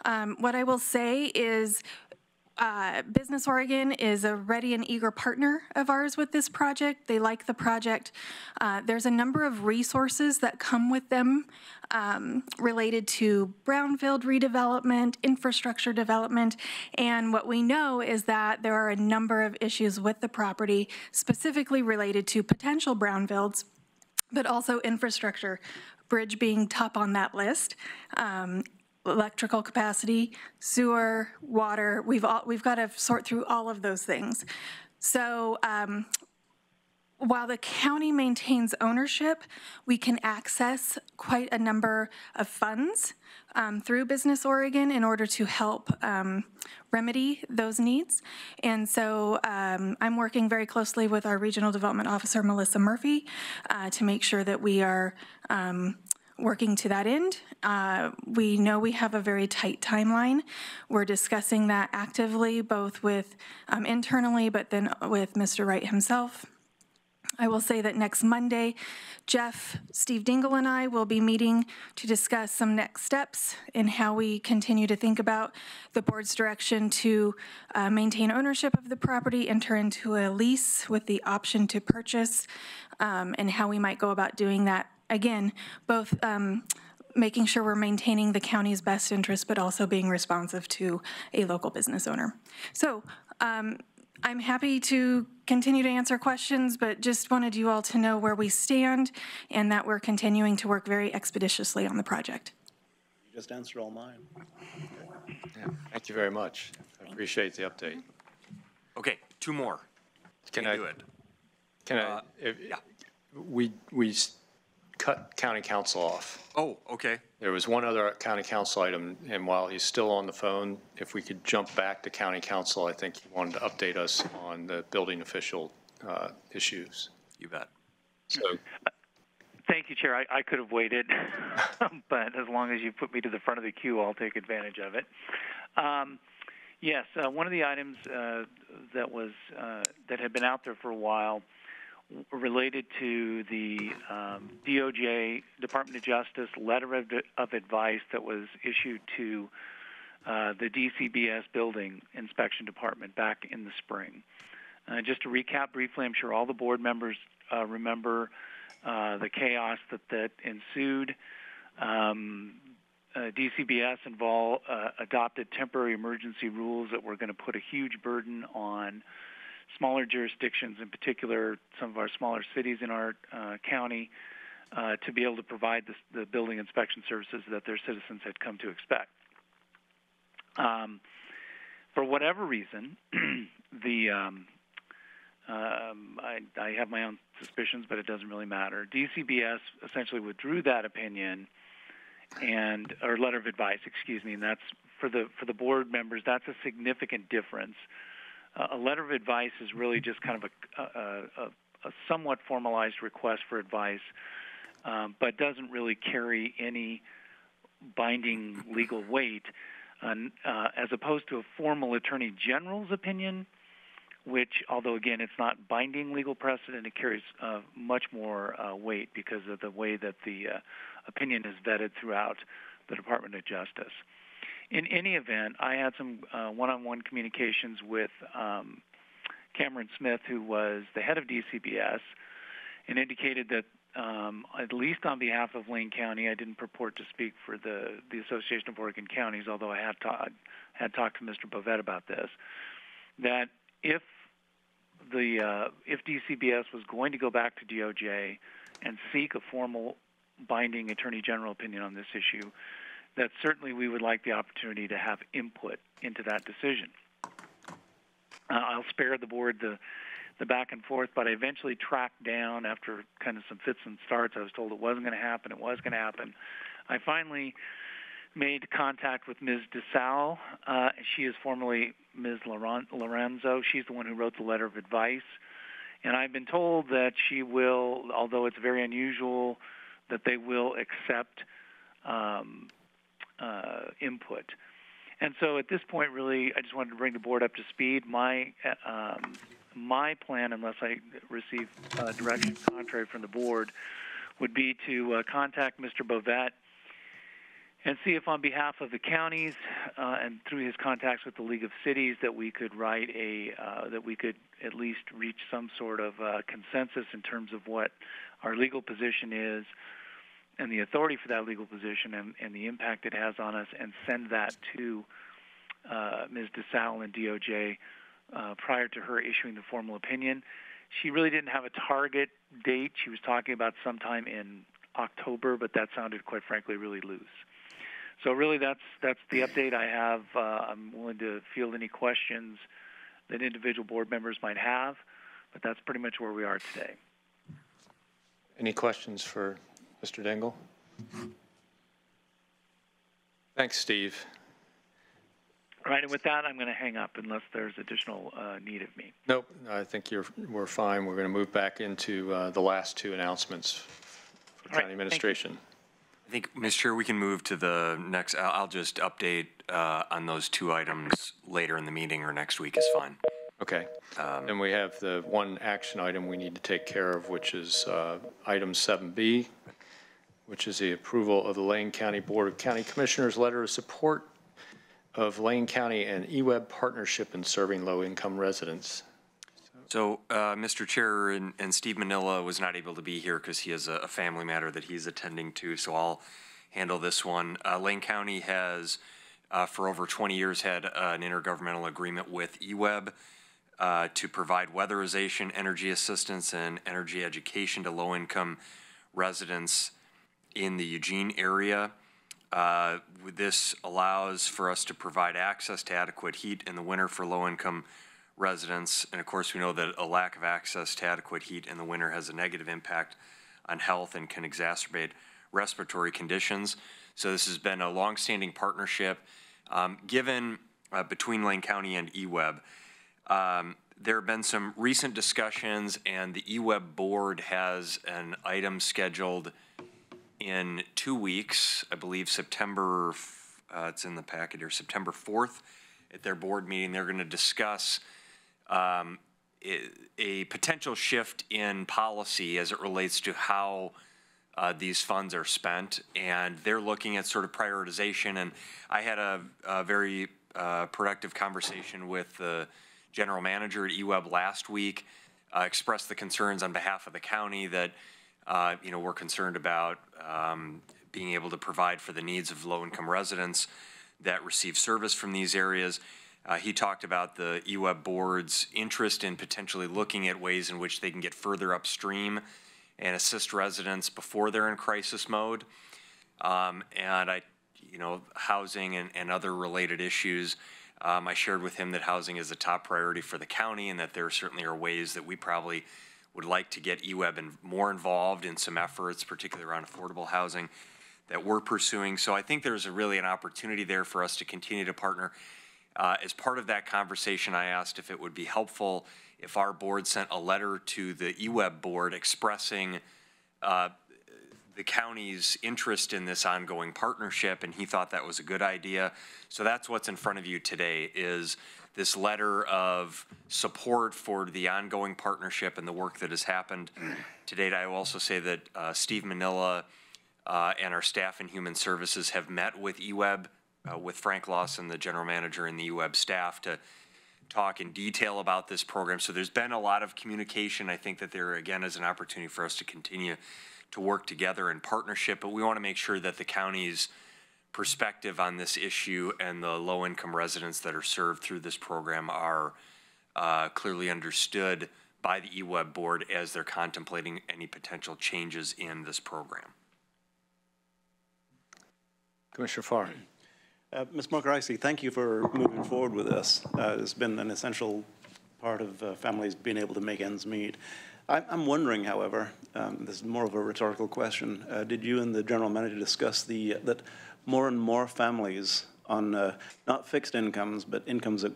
What I will say is Business Oregon is a ready and eager partner of ours with this project. They like the project. There's a number of resources that come with them related to brownfield redevelopment, infrastructure development, and what we know is that there are a number of issues with the property specifically related to potential brownfields, but also infrastructure, bridge being top on that list. Electrical capacity, sewer, water, we've got to sort through all of those things. So while the county maintains ownership, we can access quite a number of funds through Business Oregon in order to help remedy those needs. And so I'm working very closely with our Regional Development Officer, Melissa Murphy, to make sure that we are working to that end. We know we have a very tight timeline. We're discussing that actively, both with internally, but then with Mr. Wright himself. I will say that next Monday, Jeff, Steve Dingle, and I will be meeting to discuss some next steps in how we continue to think about the board's direction to maintain ownership of the property, enter into a lease with the option to purchase, and how we might go about doing that. Again, both making sure we're maintaining the county's best interest, but also being responsive to a local business owner. So, I'm happy to continue to answer questions, but just wanted you all to know where we stand and that we're continuing to work very expeditiously on the project. You just answered all mine. Yeah, thank you very much. I appreciate the update. Okay, two more. Can I do it? Can I? Yeah. We cut county council off. Oh, okay. There was one other county council item, and while he's still on the phone, if we could jump back to county council, I think he wanted to update us on the building official issues. You bet. So, Thank you, Chair. I could have waited, but as long as you put me to the front of the queue, I'll take advantage of it. Yes, one of the items that had been out there for a while related to the DOJ, Department of Justice, letter of advice that was issued to the DCBS building inspection department back in the spring. Just to recap briefly, I'm sure all the board members remember the chaos that ensued. DCBS adopted temporary emergency rules that were going to put a huge burden on smaller jurisdictions, in particular some of our smaller cities in our county, to be able to provide the building inspection services that their citizens had come to expect. For whatever reason, I have my own suspicions, but it doesn't really matter. DCBS essentially withdrew that opinion or letter of advice, and that's for the board members. That's a significant difference. A letter of advice is really just kind of a somewhat formalized request for advice, but doesn't really carry any binding legal weight, as opposed to a formal attorney general's opinion, which, although again it's not binding legal precedent, it carries much more weight because of the way that the opinion is vetted throughout the Department of Justice. In any event, I had some one-on-one communications with Cameron Smith, who was the head of DCBS, and indicated that at least on behalf of Lane County, I didn't purport to speak for the Association of Oregon Counties, although I had talked to Mr. Bovet about this, that if DCBS was going to go back to DOJ and seek a formal binding attorney general opinion on this issue, that certainly we would like the opportunity to have input into that decision. I'll spare the board the back and forth, but I eventually tracked down, after kind of some fits and starts, I was told it wasn't going to happen, it was going to happen. I finally made contact with Ms. DeSalle. She is formerly Ms. Lorenzo. She's the one who wrote the letter of advice. And I've been told that she will, although it's very unusual, that they will accept input. And so at this point, really, I just wanted to bring the board up to speed. My plan, unless I receive direction contrary from the board, would be to contact Mr. Bovet and see if on behalf of the counties and through his contacts with the League of Cities that we could write that we could at least reach some sort of consensus in terms of what our legal position is and the authority for that legal position and the impact it has on us, and send that to Ms. DeSalle and DOJ prior to her issuing the formal opinion. She really didn't have a target date. She was talking about sometime in October, but that sounded, quite frankly, really loose. So really that's the update I have. I'm willing to field any questions that individual board members might have, but that's pretty much where we are today. any questions for Mr. Dingle? Thanks, Steve. All right, and with that, I'm going to hang up unless there's additional need of me. Nope, I think we're fine. We're going to move back into the last two announcements for county administration. think, Mr. Chair, we can move to the next, I'll just update on those two items later in the meeting or next week is fine. Okay. Then we have the one action item we need to take care of, which is item 7B, which is the approval of the Lane County Board of County Commissioners letter of support of Lane County and eWeb partnership in serving low-income residents. So, Mr. Chair, and Steve Manila was not able to be here because he has a family matter that he's attending to, so I'll handle this one. Lane County has, for over 20 years, had an intergovernmental agreement with eWeb to provide weatherization, energy assistance, and energy education to low-income residents in the Eugene area. This allows for us to provide access to adequate heat in the winter for low-income residents. And of course, we know that a lack of access to adequate heat in the winter has a negative impact on health and can exacerbate respiratory conditions. So this has been a longstanding partnership given between Lane County and eWeb. There have been some recent discussions, and the eWeb board has an item scheduled in 2 weeks, I believe September, it's in the packet here, September 4th at their board meeting. They're going to discuss a potential shift in policy as it relates to how these funds are spent, and they're looking at sort of prioritization. And I had a very productive conversation with the general manager at eWeb last week, expressed the concerns on behalf of the county that we're concerned about being able to provide for the needs of low-income residents that receive service from these areas. He talked about the eWeb board's interest in potentially looking at ways in which they can get further upstream and assist residents before they're in crisis mode. Housing and other related issues. I shared with him that housing is a top priority for the county and that there certainly are ways that we probably would like to get eWeb more involved in some efforts, particularly around affordable housing that we're pursuing. So I think there's really an opportunity there for us to continue to partner. As part of that conversation, I asked if it would be helpful if our board sent a letter to the eWeb board expressing the county's interest in this ongoing partnership, and he thought that was a good idea. So that's what's in front of you today, is this letter of support for the ongoing partnership and the work that has happened to date. I will also say that Steve Manila and our staff in Human Services have met with eWeb, with Frank Lawson, the general manager, and the eWeb staff to talk in detail about this program. So there's been a lot of communication. I think that there, again, is an opportunity for us to continue to work together in partnership, but we want to make sure that the county's perspective on this issue and the low-income residents that are served through this program are clearly understood by the eWeb board as they're contemplating any potential changes in this program. Commissioner Farr. Ms. Mark-Ricey, thank you for moving forward with this. It's been an essential part of families being able to make ends meet. I'm wondering, however, this is more of a rhetorical question. Did you and the general manager discuss that more and more families on not fixed incomes, but incomes that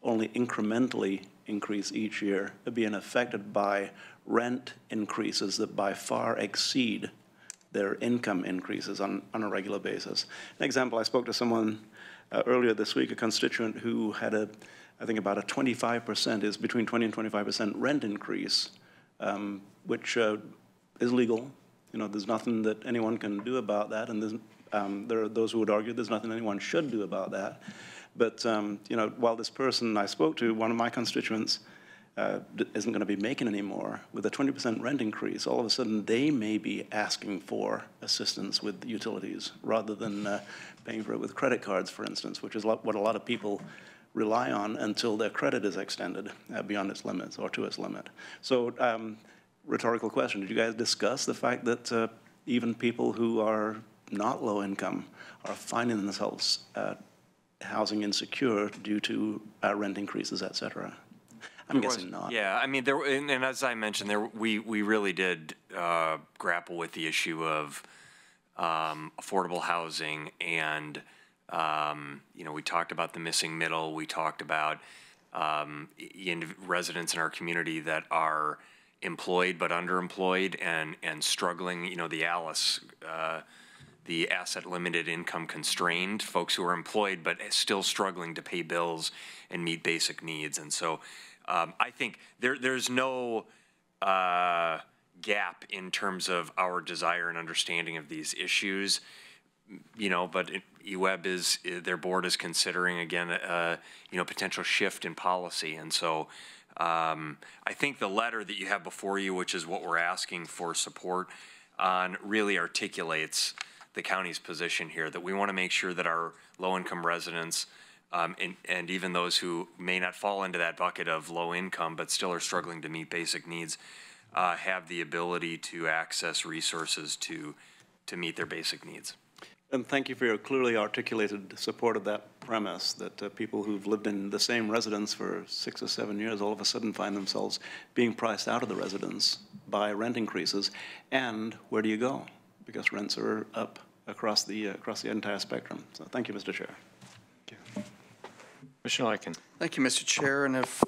only incrementally increase each year are being affected by rent increases that by far exceed their income increases on a regular basis? An example, I spoke to someone earlier this week, a constituent who had I think about a 25%, is between 20 and 25% rent increase, which is legal. There's nothing that anyone can do about that, and there are those who would argue there's nothing anyone should do about that. But while this person I spoke to, one of my constituents, isn't going to be making any more, with a 20% rent increase, all of a sudden they may be asking for assistance with utilities rather than paying for it with credit cards, for instance, which is what a lot of people rely on until their credit is extended beyond its limits or to its limit. So, rhetorical question, did you guys discuss the fact that even people who are not low income are finding themselves housing insecure due to rent increases, et cetera? I'm guessing not. Yeah, I mean, and as I mentioned, we really did grapple with the issue of affordable housing, and we talked about the missing middle. We talked about residents in our community that are employed but underemployed and struggling. The Alice the asset limited income constrained, folks who are employed but still struggling to pay bills and meet basic needs. And so I think there's no gap in terms of our desire and understanding of these issues, you know, but EWEB their board is considering, again, you know, potential shift in policy. And so I think the letter that you have before you, which is what we're asking for support on, really articulates the county's position here, that we want to make sure that our low-income residents and even those who may not fall into that bucket of low income but still are struggling to meet basic needs have the ability to access resources to meet their basic needs. And thank you for your clearly articulated support of that premise, that people who've lived in the same residence for 6 or 7 years all of a sudden find themselves being priced out of the residence by rent increases. And where do you go? Because rents are up across the entire spectrum. So thank you, Mr. Chair. Thank you. Commissioner Lykin. Thank you, Mr. Chair. And if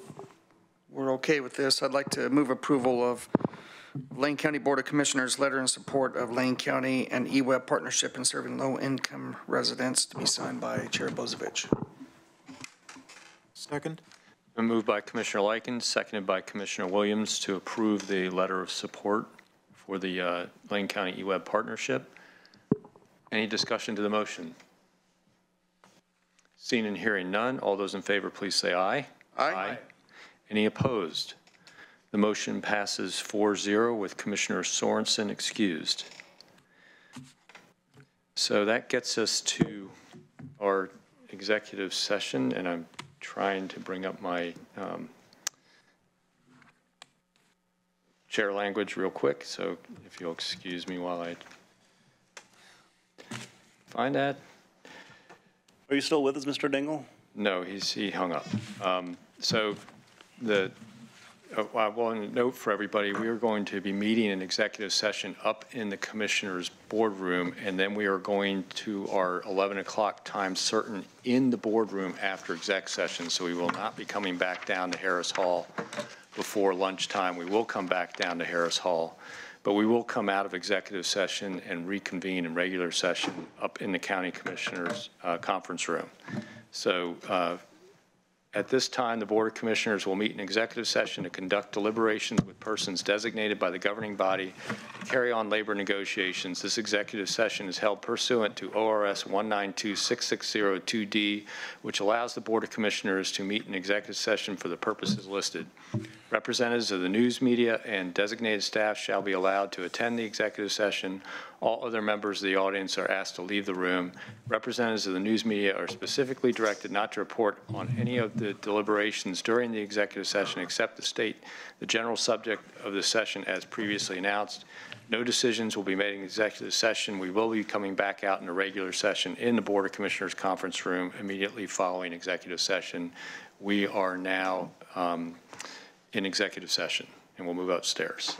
we're okay with this, I'd like to move approval of Lane County Board of Commissioners letter in support of Lane County and EWEB partnership in serving low-income residents, to be signed by Chair Bozovich. Second? Been moved by Commissioner Lykin, seconded by Commissioner Williams to approve the letter of support for the Lane County EWEB partnership. Any discussion to the motion? Seeing and hearing none, all those in favor, please say aye. Aye. Any opposed? The motion passes 4-0 with Commissioner Sorensen excused. So that gets us to our executive session, and I'm trying to bring up my chair language real quick, so if you'll excuse me while I find that. Are you still with us, Mr. Dingle? No, he hung up. So I want to note for everybody, we are going to be meeting an executive session up in the Commissioner's boardroom, and then we are going to our 11 o'clock time certain in the boardroom after exec session. So we will not be coming back down to Harris Hall before lunchtime. We will come back down to Harris Hall, but we will come out of executive session and reconvene in regular session up in the County Commissioners conference room. So at this time, the Board of Commissioners will meet in executive session to conduct deliberations with persons designated by the governing body to carry on labor negotiations. This executive session is held pursuant to ORS 1926602D, which allows the Board of Commissioners to meet in executive session for the purposes listed. Representatives of the news media and designated staff shall be allowed to attend the executive session. All other members of the audience are asked to leave the room. Representatives of the news media are specifically directed not to report on any of the deliberations during the executive session except to state the general subject of the session as previously announced. No decisions will be made in executive session. We will be coming back out in a regular session in the Board of Commissioners conference room immediately following executive session. We are now in executive session, and we'll move upstairs.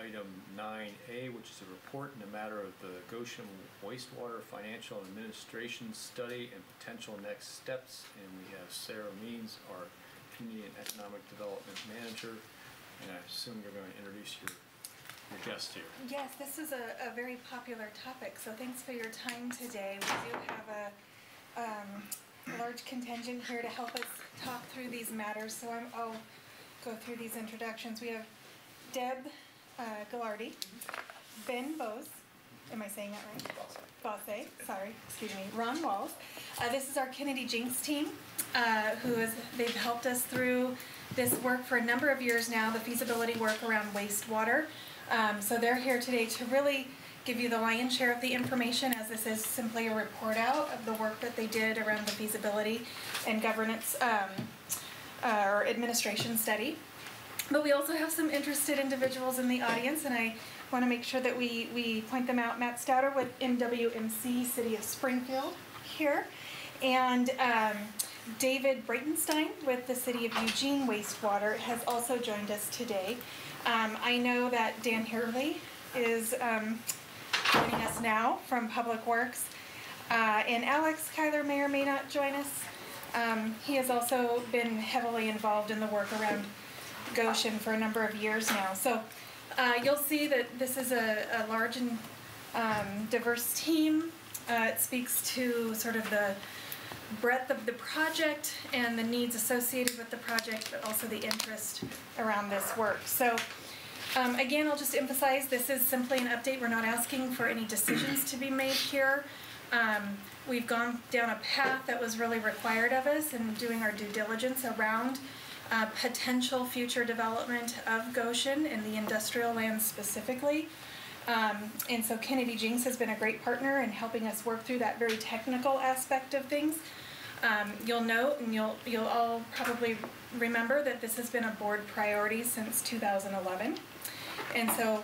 item 9A, which is a report in the matter of the Goshen wastewater financial and administration study and potential next steps. And we have Sarah Means, our Community and Economic Development Manager. And I assume you're going to introduce your guest here. Yes, this is a very popular topic, so thanks for your time today. We do have a large contingent here to help us talk through these matters, so I'll go through these introductions. We have Deb Ghilardi, Ben Bose, am I saying that right? Bosse, sorry, excuse me, Ron Walls. This is our Kennedy Jinks team, they've helped us through this work for a number of years now, the feasibility work around wastewater. So they're here today to really give you the lion's share of the information, as this is simply a report out of the work that they did around the feasibility and governance or administration study. But we also have some interested individuals in the audience, and I want to make sure that we point them out. Matt Stouter with MWMC City of Springfield here, and David Breitenstein with the City of Eugene Wastewater has also joined us today. I know that Dan Hurley is joining us now from Public Works, and Alex Kyler may or may not join us. He has also been heavily involved in the work around Goshen for a number of years now. So you'll see that this is a large and diverse team. It speaks to sort of the breadth of the project and the needs associated with the project, but also the interest around this work. So again, I'll just emphasize this is simply an update. We're not asking for any decisions to be made here. We've gone down a path that was really required of us in doing our due diligence around potential future development of Goshen and the industrial land specifically. And so Kennedy Jinks has been a great partner in helping us work through that very technical aspect of things. You'll note, and you'll all probably remember that this has been a board priority since 2011. And so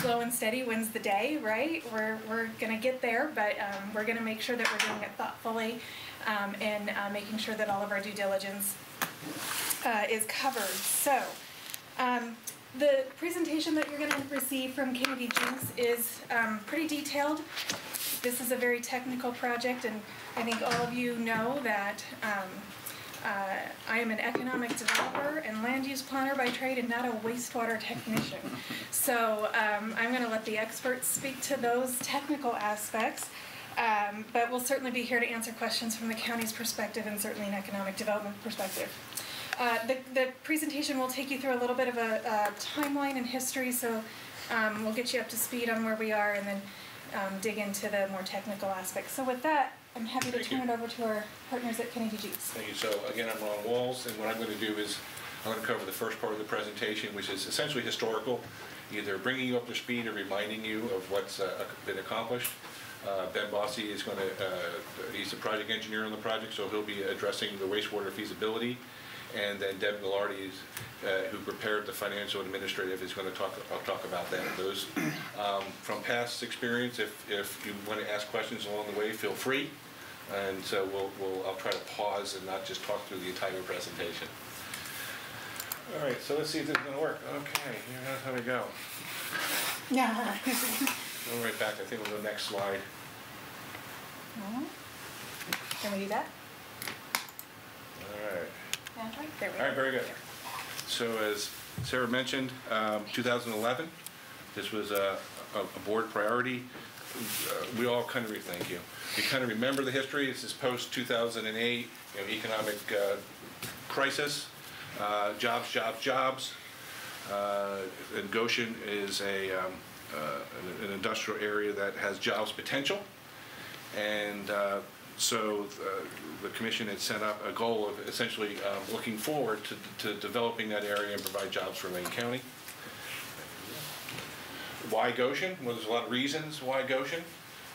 slow and steady wins the day, right? We're going to get there, but we're going to make sure that we're doing it thoughtfully and making sure that all of our due diligence is covered. So the presentation that you're going to receive from Kennedy Jinks is pretty detailed. This is a very technical project, and I think all of you know that I am an economic developer and land use planner by trade and not a wastewater technician. So I'm going to let the experts speak to those technical aspects, but we'll certainly be here to answer questions from the county's perspective and certainly an economic development perspective. The presentation will take you through a little bit of a timeline and history, so we'll get you up to speed on where we are and then dig into the more technical aspects. So with that, I'm happy to turn it over to our partners at Kennedy Jinks. Thank you. So again, I'm Ron Walls, and what I'm going to do is I'm going to cover the first part of the presentation, which is essentially historical, either bringing you up to speed or reminding you of what's been accomplished. Ben Bosse is going to, he's the project engineer on the project, so he'll be addressing the wastewater feasibility. And then Deb Ghilardi, who prepared the financial administrative, is going to talk about that. Those from past experience, if you want to ask questions along the way, feel free. And so I'll try to pause and not just talk through the entire presentation. All right, so let's see if this is going to work. Okay, here's how we go. Yeah. Go right back. I think we'll go next slide. Can we do that? All right. There we go. All right, very good. So as Sarah mentioned, 2011, this was a board priority. We all kind of thank you. We kind of remember the history. This is post 2008, economic crisis, jobs. And Goshen is an industrial area that has jobs potential, and so the commission had set up a goal of essentially looking forward to developing that area and provide jobs for Lane County. Why Goshen? Well, there's a lot of reasons why Goshen,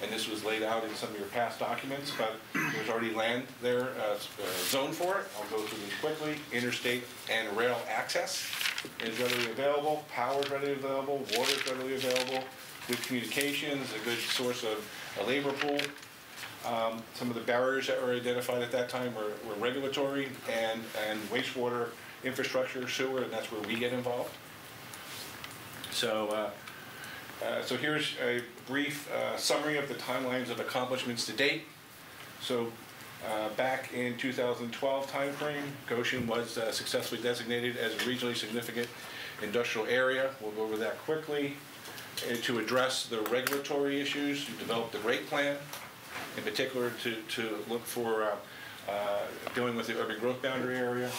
and this was laid out in some of your past documents, but there's already land there zoned for it. I'll go through these quickly. Interstate and rail access is readily available, power is readily available, water is readily available, good communications, a good source of a labor pool. Some of the barriers that were identified at that time were regulatory and wastewater infrastructure, sewer, and that's where we get involved. So here's a brief summary of the timelines of accomplishments to date. So back in 2012 timeframe, Goshen was successfully designated as a regionally significant industrial area. We'll go over that quickly. And to address the regulatory issues, you developed the rate plan, in particular to look for dealing with the urban growth boundary area.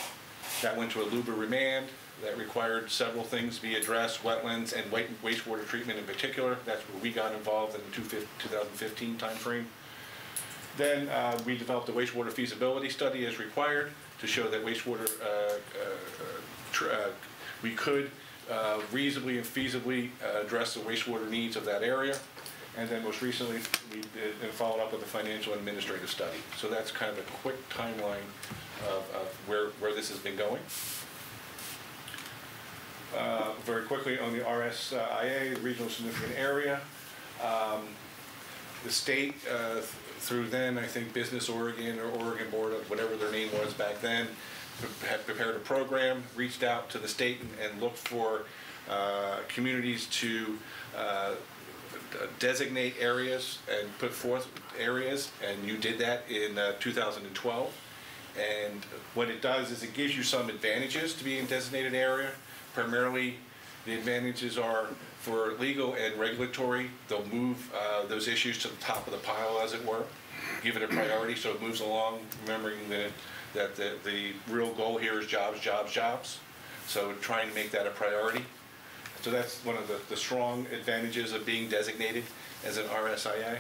That went to a LUBA remand. That required several things to be addressed, wetlands and wastewater treatment in particular. That's where we got involved in the 2015 timeframe. Then we developed a wastewater feasibility study as required to show that wastewater, we could reasonably and feasibly address the wastewater needs of that area. And then most recently, we did and followed up with a financial and administrative study. So that's kind of a quick timeline of where this has been going. Very quickly on the RSIA, the Regional Significant Area. The state, through then, I think Business Oregon or Oregon Board, whatever their name was back then, had prepared a program, reached out to the state and looked for communities to designate areas and put forth areas, and you did that in 2012. And what it does is it gives you some advantages to be in designated area. Primarily, the advantages are for legal and regulatory. They'll move those issues to the top of the pile, as it were, give it a priority so it moves along, remembering that the real goal here is jobs, jobs, jobs. So trying to make that a priority. So that's one of the strong advantages of being designated as an RSIA.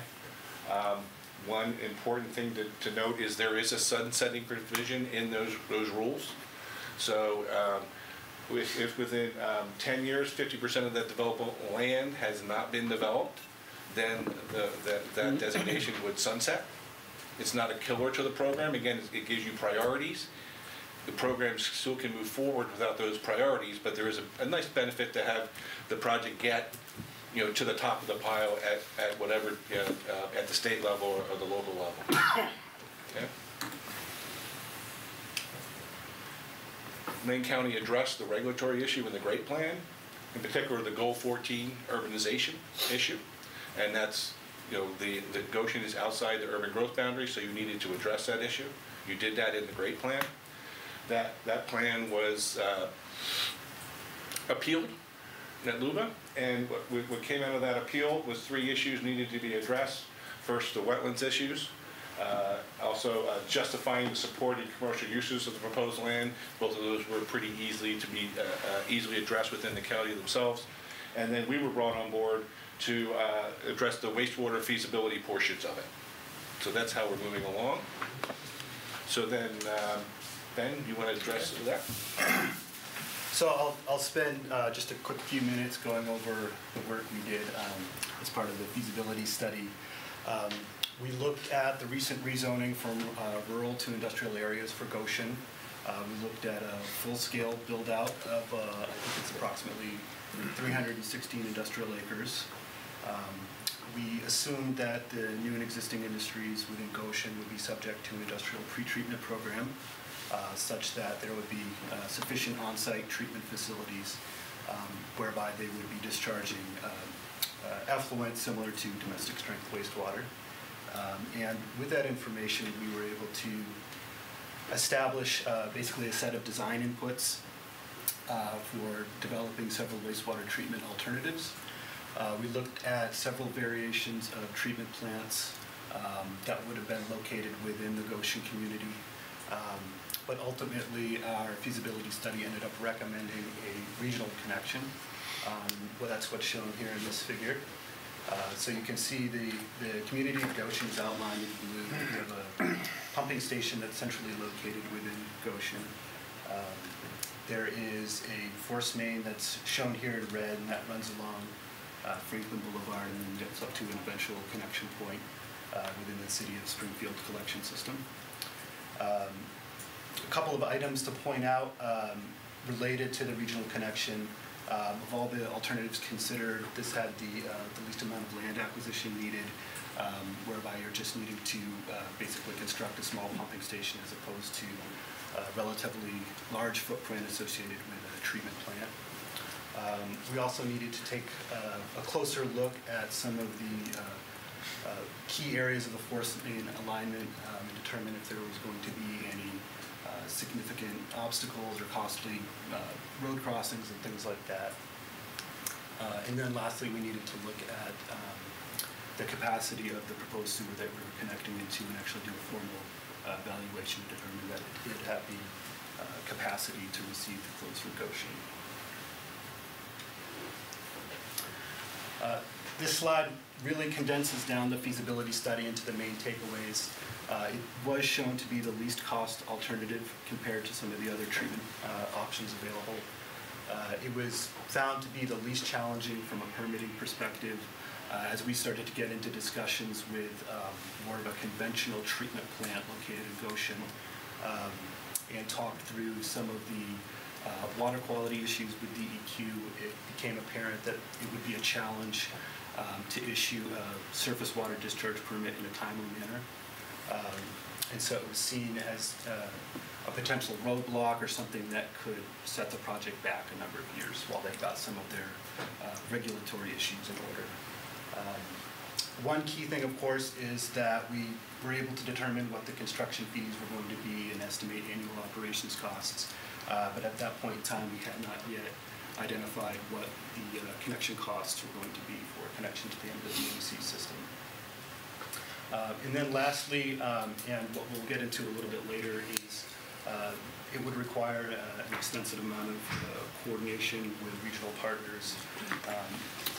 One important thing to note is there is a sunsetting provision in those rules. So if within 10 years, 50% of that developable land has not been developed, then that designation would sunset. It's not a killer to the program. Again, it gives you priorities. The program still can move forward without those priorities, but there is a nice benefit to have the project get, to the top of the pile at whatever, at the state level or the local level. Okay. Lane County addressed the regulatory issue in the Great Plan, in particular the Goal 14 urbanization issue, and that's, the Goshen is outside the urban growth boundary, so you needed to address that issue. You did that in the Great Plan. That plan was appealed at LUBA, and what came out of that appeal was 3 issues needed to be addressed. First, the wetlands issues. Also, justifying the supported commercial uses of the proposed land. Both of those were pretty easily easily addressed within the county themselves. And then we were brought on board to address the wastewater feasibility portions of it. So that's how we're moving along. So then, Ben, you want to address that? So I'll spend just a quick few minutes going over the work we did as part of the feasibility study. We looked at the recent rezoning from rural to industrial areas for Goshen. We looked at a full-scale build-out of, I think it's approximately 316 industrial acres. We assumed that the new and existing industries within Goshen would be subject to an industrial pretreatment program, such that there would be sufficient on-site treatment facilities whereby they would be discharging effluent similar to domestic strength wastewater. And with that information, we were able to establish basically a set of design inputs for developing several wastewater treatment alternatives. We looked at several variations of treatment plants that would have been located within the Goshen community. But ultimately, our feasibility study ended up recommending a regional connection. Well, that's what's shown here in this figure. So you can see the community of Goshen is outlined in blue. We have a pumping station that's centrally located within Goshen. There is a force main that's shown here in red, and that runs along Franklin Boulevard and then gets up to an eventual connection point within the City of Springfield collection system. A couple of items to point out related to the regional connection. Of all the alternatives considered, this had the least amount of land acquisition needed, whereby you're just needing to basically construct a small pumping station as opposed to a relatively large footprint associated with a treatment plant. We also needed to take a closer look at some of the key areas of the force main alignment and determine if there was going to be any significant obstacles or costly road crossings and things like that. And then lastly, we needed to look at the capacity of the proposed sewer that we were connecting into and actually do a formal evaluation to determine that it did have the capacity to receive the flows from Goshen. This slide really condenses down the feasibility study into the main takeaways. It was shown to be the least cost alternative compared to some of the other treatment options available. It was found to be the least challenging from a permitting perspective as we started to get into discussions with more of a conventional treatment plant located in Goshen and talked through some of the water quality issues with DEQ. It became apparent that it would be a challenge to issue a surface water discharge permit in a timely manner. And so it was seen as a potential roadblock or something that could set the project back a number of years while they got some of their regulatory issues in order. One key thing, of course, is that we were able to determine what the construction fees were going to be and estimate annual operations costs. But at that point in time, we had not yet identified what the connection costs were going to be for connection to the MWMC system. And then lastly, and what we'll get into a little bit later, is it would require an extensive amount of coordination with regional partners,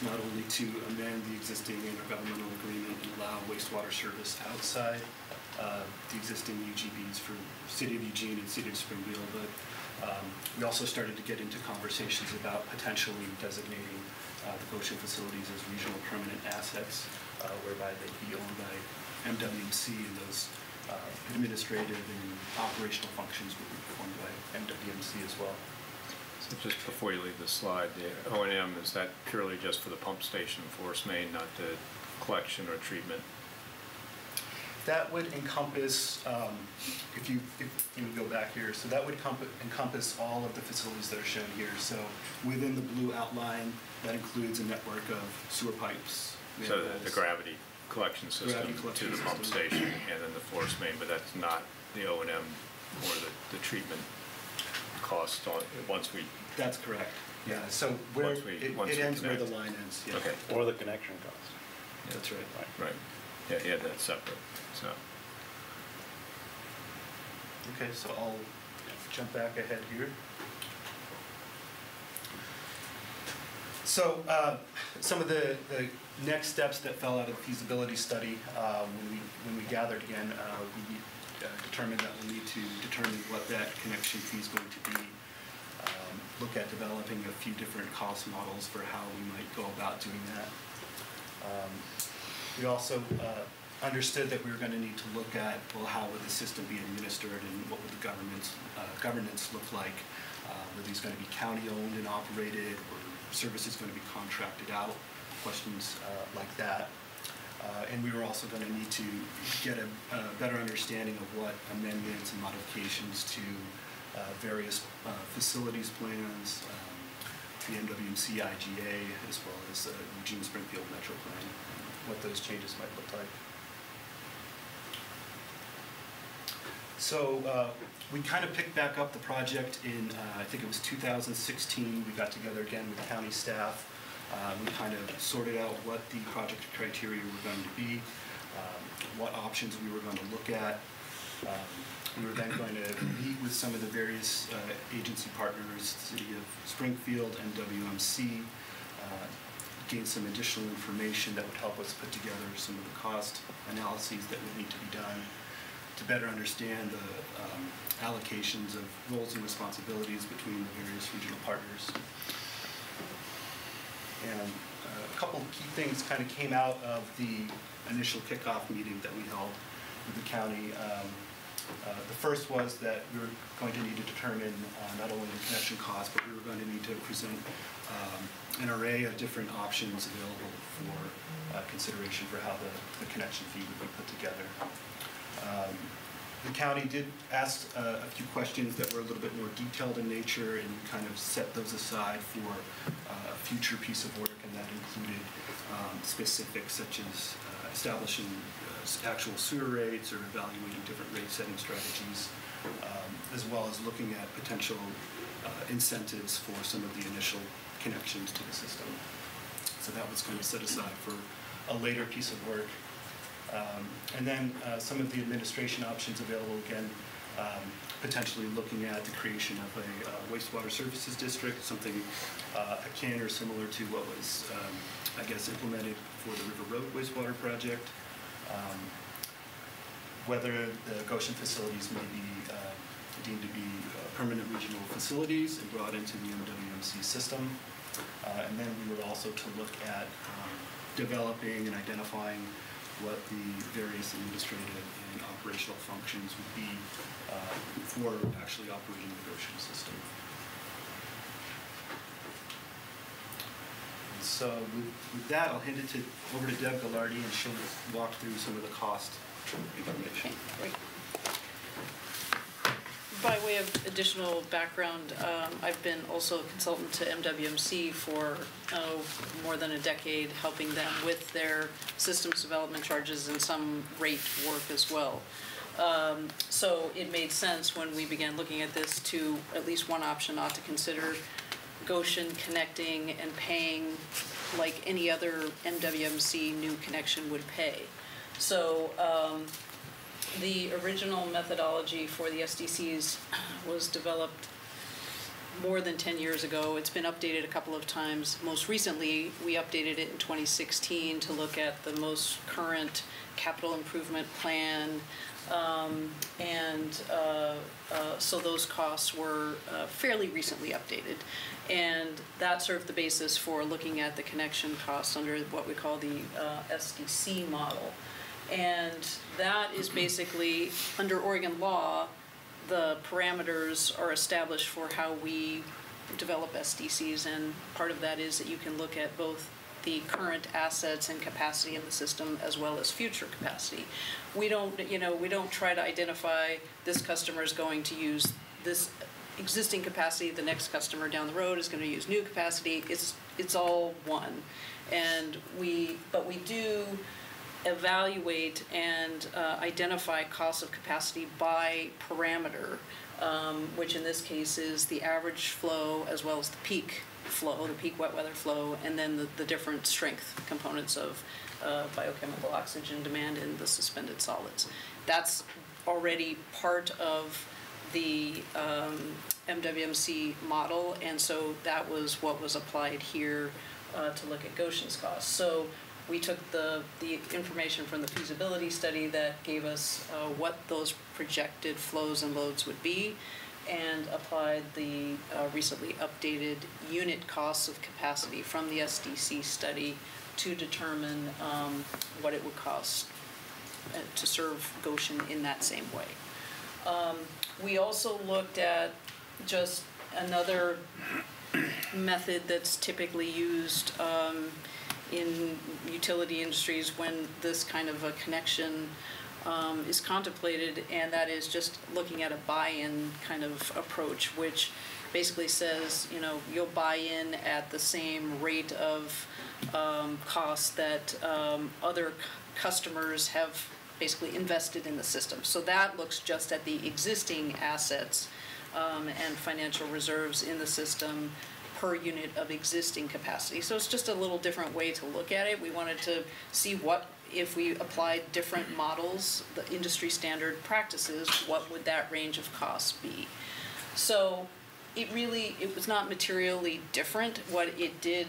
not only to amend the existing intergovernmental agreement and allow wastewater service outside the existing UGBs for City of Eugene and City of Springfield, but we also started to get into conversations about potentially designating the Goshen facilities as regional permanent assets, whereby they'd be owned by MWMC, and those administrative and operational functions would be performed by MWMC as well. So just before you leave the slide, the O&M, is that purely just for the pump station force main, not the collection or treatment? That would encompass, if you go back here, so that would encompass all of the facilities that are shown here. So within the blue outline, that includes a network of sewer pipes. So the gravity collection system to the pump station and then the force main, but that's not the O&M or the treatment cost on once we. That's correct. Yeah. So where it ends where the line ends. Yeah. Okay. Or the connection cost. Yeah. That's right. Right. Yeah. That's separate. So. Okay. So I'll jump back ahead here. So some of the next steps that fell out of the feasibility study, when we gathered again, we determined that we need to determine what that connection fee is going to be, look at developing a few different cost models for how we might go about doing that. We also understood that we were going to need to look at, well, how would the system be administered and what would the governance look like? Were these going to be county-owned and operated, or services going to be contracted out, questions like that. And we were also going to need to get a better understanding of what amendments and modifications to various facilities plans, the MWMC IGA, as well as the Eugene Springfield Metro Plan, what those changes might look like. So we kind of picked back up the project in, I think it was 2016. We got together again with county staff. We kind of sorted out what the project criteria were going to be, what options we were going to look at. We were then going to meet with some of the various agency partners, the City of Springfield, MWMC, gain some additional information that would help us put together some of the cost analyses that would need to be done to better understand the allocations of roles and responsibilities between the various regional partners. And a couple of key things kind of came out of the initial kickoff meeting that we held with the county. The first was that we were going to need to determine not only the connection cost, but we were going to need to present an array of different options available for consideration for how the connection fee would be put together. The county did ask a few questions that were a little bit more detailed in nature, and kind of set those aside for a future piece of work, and that included specifics such as establishing actual sewer rates or evaluating different rate setting strategies, as well as looking at potential incentives for some of the initial connections to the system. So that was kind of set aside for a later piece of work. And then some of the administration options available, again, potentially looking at the creation of a wastewater services district, something akin or similar to what was, I guess, implemented for the River Road wastewater project. Whether the Goshen facilities may be deemed to be permanent regional facilities and brought into the MWMC system. And then we were also to look at developing and identifying what the various administrative and operational functions would be for actually operating the Goshen system. And so with that, I'll hand it over to Deb Gallardi, and she'll walk through some of the cost information. Great. By way of additional background, I've been also a consultant to MWMC for more than a decade, helping them with their systems development charges and some rate work as well. So it made sense when we began looking at this to at least one option not to consider Goshen connecting and paying like any other MWMC new connection would pay. So the original methodology for the SDCs was developed more than 10 years ago. It's been updated a couple of times. Most recently, we updated it in 2016 to look at the most current capital improvement plan. So those costs were fairly recently updated. And that served the basis for looking at the connection costs under what we call the SDC model. And that is basically, under Oregon law, the parameters are established for how we develop SDCs, and part of that is that you can look at both the current assets and capacity in the system as well as future capacity. We don't try to identify this customer is going to use this existing capacity, the next customer down the road is going to use new capacity. It's all one, but we do evaluate and identify costs of capacity by parameter, which in this case is the average flow as well as the peak flow, the peak wet weather flow, and then the different strength components of biochemical oxygen demand in the suspended solids. That's already part of the MWMC model, and so that was what was applied here to look at Goshen's costs. So we took the information from the feasibility study that gave us what those projected flows and loads would be, and applied the recently updated unit costs of capacity from the SDC study to determine what it would cost to serve Goshen in that same way. We also looked at just another method that's typically used in utility industries when this kind of a connection is contemplated, and that is just looking at a buy-in kind of approach, which basically says, you'll buy in at the same rate of cost that other customers have basically invested in the system. So that looks just at the existing assets and financial reserves in the system per unit of existing capacity. So it's just a little different way to look at it. We wanted to see what, if we applied different models, the industry standard practices, what would that range of costs be? So it was not materially different. What it did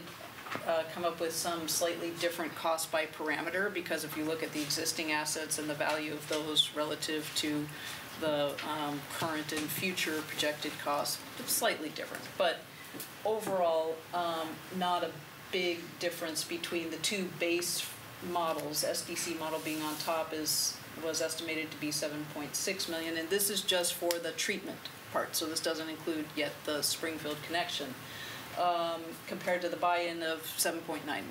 come up with some slightly different costs by parameter, because if you look at the existing assets and the value of those relative to the current and future projected costs, it's slightly different. But overall, not a big difference between the two base models. SDC model being on top was estimated to be 7.6 million, and this is just for the treatment part, so this doesn't include yet the Springfield connection, compared to the buy-in of 7.9 million.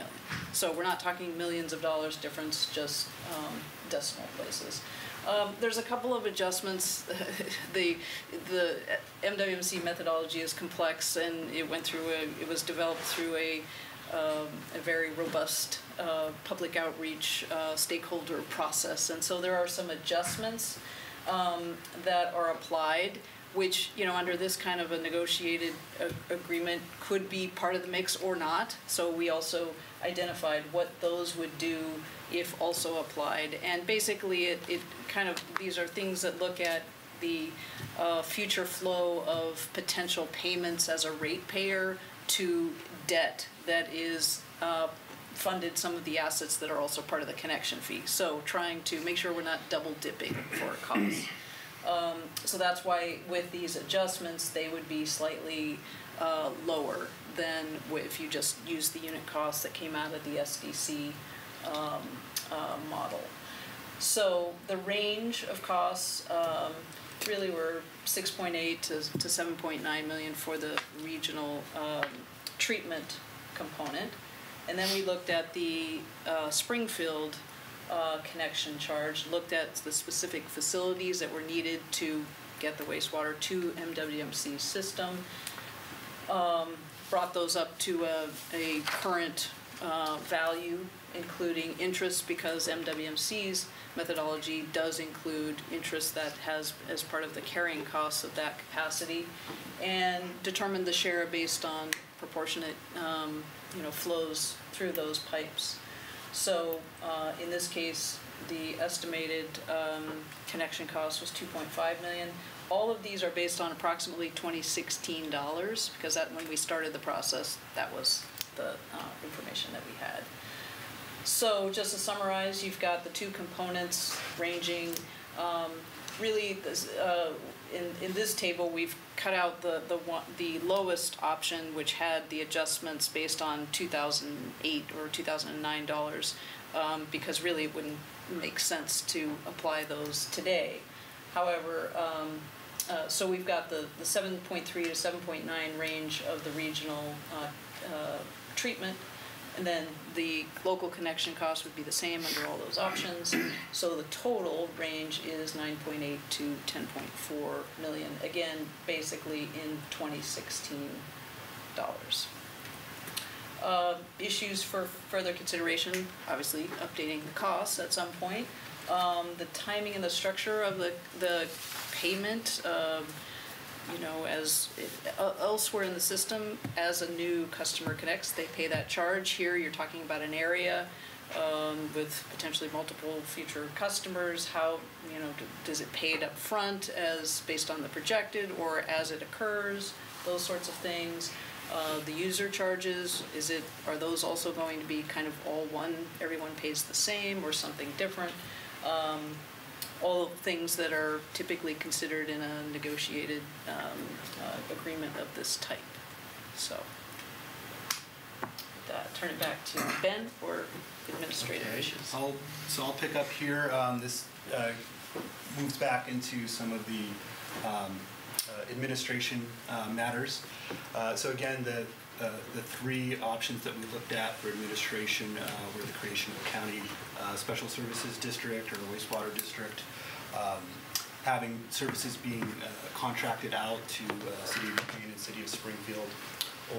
So we're not talking millions of dollars difference, just decimal places. There's a couple of adjustments. The MWMC methodology is complex, and it was developed through a very robust public outreach stakeholder process. And so there are some adjustments that are applied, which, under this kind of a negotiated agreement could be part of the mix or not. So we also identified what those would do if also applied. And basically these are things that look at the future flow of potential payments as a ratepayer to debt that is funded some of the assets that are also part of the connection fee. So trying to make sure we're not double dipping for costs. So that's why with these adjustments, they would be slightly lower than if you just use the unit costs that came out of the SDC model. So the range of costs really were 6.8 to 7.9 million for the regional treatment component. And then we looked at the Springfield connection charge, looked at the specific facilities that were needed to get the wastewater to MWMC's system, brought those up to a current value, including interest, because MWMC's methodology does include interest that has as part of the carrying costs of that capacity, and determined the share based on proportionate flows through those pipes. So in this case, the estimated connection cost was $2.5 million. All of these are based on approximately 2016 dollars, because when we started the process, that was the information that we had. So just to summarize, you've got the two components ranging, really in this table, we've cut out the lowest option, which had the adjustments based on 2008 or 2009 dollars, because really it wouldn't make sense to apply those today. However, so we've got the 7.3 to 7.9 range of the regional treatment, and then the local connection cost would be the same under all those options. So the total range is 9.8 to 10.4 million, again, basically in 2016 dollars. Issues for further consideration, obviously updating the costs at some point. The timing and the structure of the payment, as elsewhere in the system, as a new customer connects, they pay that charge. Here you're talking about an area with potentially multiple future customers. How, does it pay it up front as based on the projected, or as it occurs, those sorts of things. The user charges, are those also going to be kind of all one, everyone pays the same, or something different? All things that are typically considered in a negotiated agreement of this type. So, with that, turn it back to Ben for administrative issues. I'll pick up here. This moves back into some of the administration matters. So again, the three options that we looked at for administration were the creation of a county special services district or a wastewater district, having services being contracted out to City of Eugene and City of Springfield,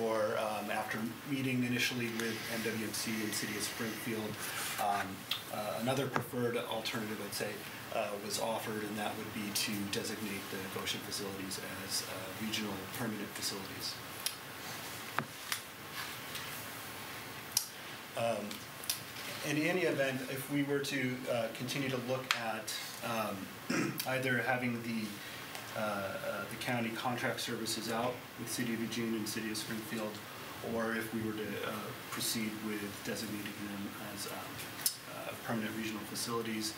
or after meeting initially with MWMC and City of Springfield, another preferred alternative, I'd say, was offered, and that would be to designate the Goshen facilities as regional permanent facilities. In any event, if we were to continue to look at either having the county contract services out with City of Eugene and City of Springfield, or if we were to proceed with designating them as permanent regional facilities,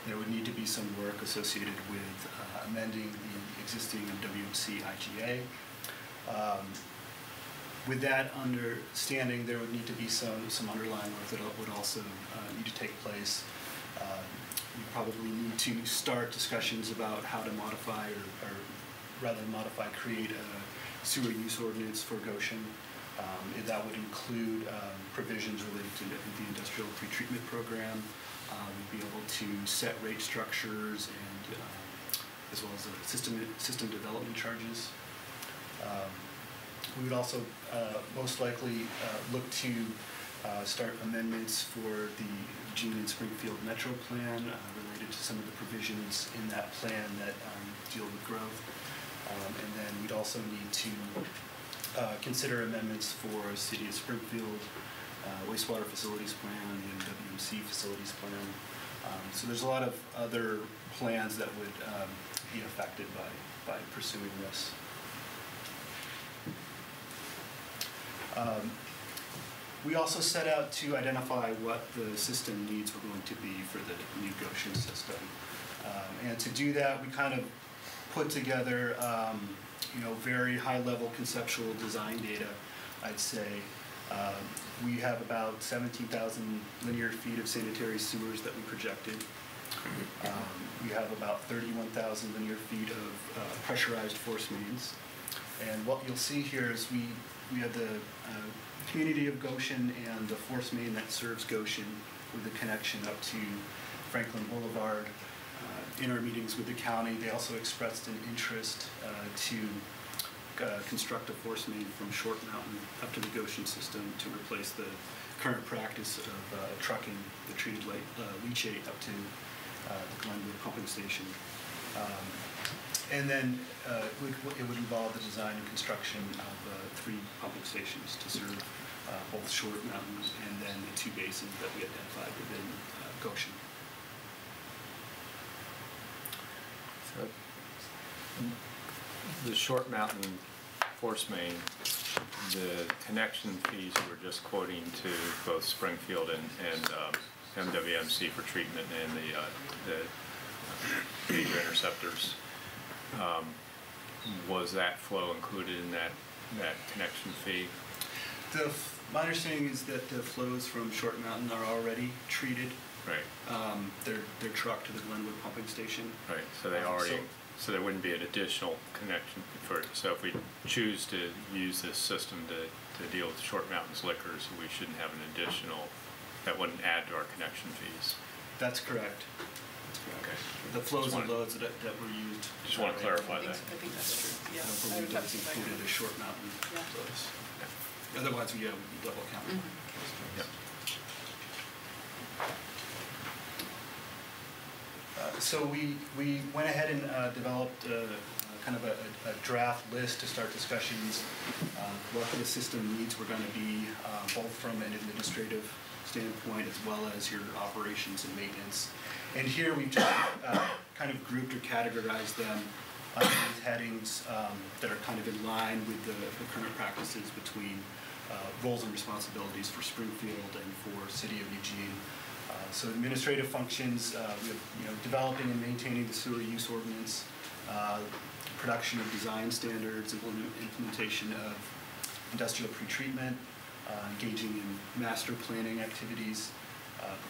there would need to be some work associated with amending the existing WMC IGA. With that understanding, there would need to be some underlying work that would also need to take place. We probably need to start discussions about how to modify, or rather modify, create a sewer use ordinance for Goshen. That would include provisions related to the industrial pretreatment program, We'll be able to set rate structures and as well as system development charges. We would also most likely look to start amendments for the Eugene and Springfield Metro Plan related to some of the provisions in that plan that deal with growth. And then we'd also need to consider amendments for City of Springfield wastewater facilities plan and WMC facilities plan. So there's a lot of other plans that would be affected by pursuing this. We also set out to identify what the system needs were going to be for the new Goshen system. And to do that, we kind of put together, very high-level conceptual design data, I'd say. We have about 17,000 linear feet of sanitary sewers that we projected. We have about 31,000 linear feet of pressurized force mains. And what you'll see here is we have the community of Goshen and the force main that serves Goshen with a connection up to Franklin Boulevard. In our meetings with the county, they also expressed an interest to construct a force main from Short Mountain up to the Goshen system to replace the current practice of trucking the treated leachate up to the Glenwood pumping station. And then it would involve the design and construction of 3 pumping stations to serve both Short Mountain and then the 2 basins that we identified within Goshen. So, the Short Mountain force main, the connection fees you were just quoting to both Springfield and MWMC for treatment and the major interceptors, was that flow included in that connection fee? My understanding is that the flows from Short Mountain are already treated. Right. They're trucked to the Glenwood pumping station. Right. So they already. So there wouldn't be an additional connection for. So if we choose to use this system to deal with Short Mountain's liquors, we shouldn't have an additional. That wouldn't add to our connection fees. That's correct. Okay. The flows and loads that were used. Just want to clarify that. I think that's true, yeah. I don't believe that was included as Short Mountain flows. Yeah. Otherwise, we'd be double counting. Yep. So we went ahead and developed kind of a draft list to start discussions. What the system needs were going to be, both from an administrative standpoint as well as your operations and maintenance. And here we've just kind of grouped or categorized them under these headings that are kind of in line with the current practices between roles and responsibilities for Springfield and for City of Eugene. So administrative functions, we have developing and maintaining the sewer use ordinance, production of design standards, implementation of industrial pretreatment, engaging in master planning activities,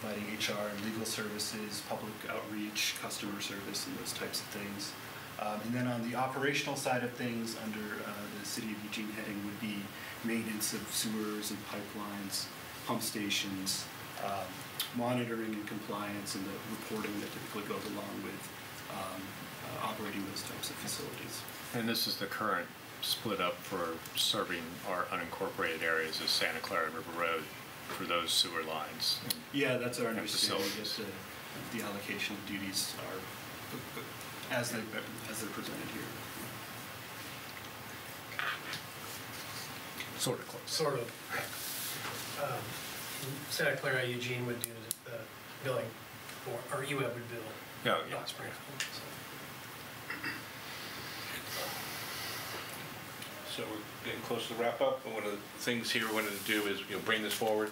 providing HR and legal services, public outreach, customer service, and those types of things. And then on the operational side of things, under the City of Eugene heading would be maintenance of sewers and pipelines, pump stations, monitoring and compliance, and the reporting that typically goes along with operating those types of facilities. And this is the current split up for serving our unincorporated areas of Santa Clara and River Road for those sewer lines. Yeah, that's our understanding, that the allocation of duties are as they're presented here. Sort of close. Sort of. Santa Clara, Eugene would do the billing, or UWeb would bill. Yeah. Not Springfield. So we're getting close to the wrap up, and one of the things here we wanted to do is bring this forward.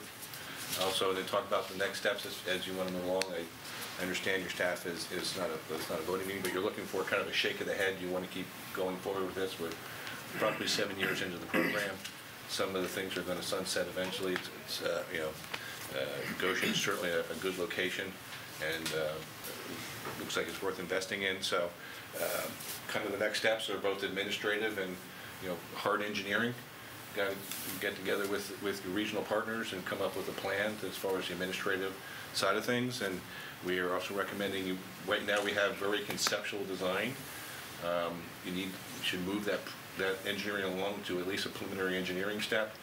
Also, then talk about the next steps as you want to move along. I understand your staff is not a voting meeting, but you're looking for kind of a shake of the head. You want to keep going forward with this. We're probably 7 years into the program. Some of the things are going to sunset eventually. Goshen is certainly a good location, and looks like it's worth investing in. So, kind of the next steps are both administrative and hard engineering. got to get together with your regional partners and come up with a plan as far as the administrative side of things. And we are also recommending you, right now we have very conceptual design. You should move that engineering along to at least a preliminary engineering step.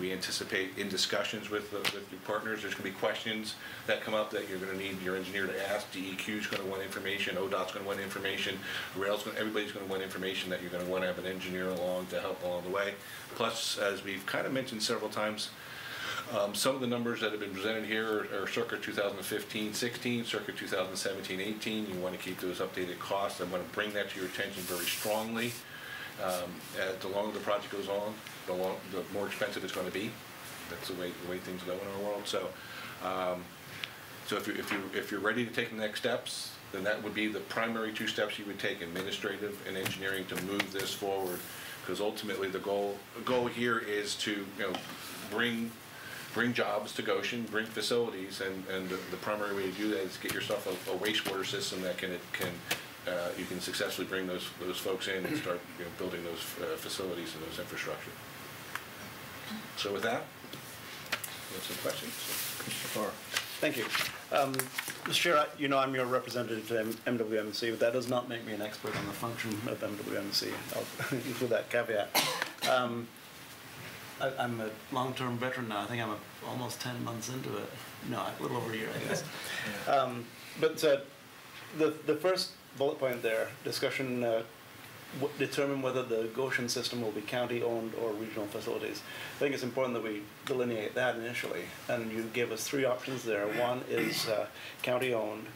We anticipate in discussions with your partners, there's going to be questions that come up that you're going to need your engineer to ask. DEQ is going to want information, ODOT's going to want information, everybody's going to want information that you're going to want to have an engineer along to help along the way. Plus, as we've kind of mentioned several times, some of the numbers that have been presented here are circa 2015-16, circa 2017-18. You want to keep those updated costs. I want to bring that to your attention very strongly. The longer the project goes on, the more expensive it's going to be. That's the way things go in our world. So, if you're ready to take the next steps, then that would be the primary two steps you would take: administrative and engineering, to move this forward. Because ultimately, the goal here is to bring jobs to Goshen, bring facilities, and the primary way to do that is get yourself a wastewater system that you can successfully bring those folks in and start building those facilities and those infrastructure. So with that, we have some questions. Commissioner Farr. Thank you. Mr. Chair, I'm your representative to MWMC, but that does not make me an expert on the function of MWMC. I'll include that caveat. I'm a long-term veteran now. I think I'm almost 10 months into it. No, a little over a year, I guess. But the first bullet point there, discussion, determine whether the Goshen system will be county-owned or regional facilities. I think it's important that we delineate that initially. And you gave us three options there. One is county-owned.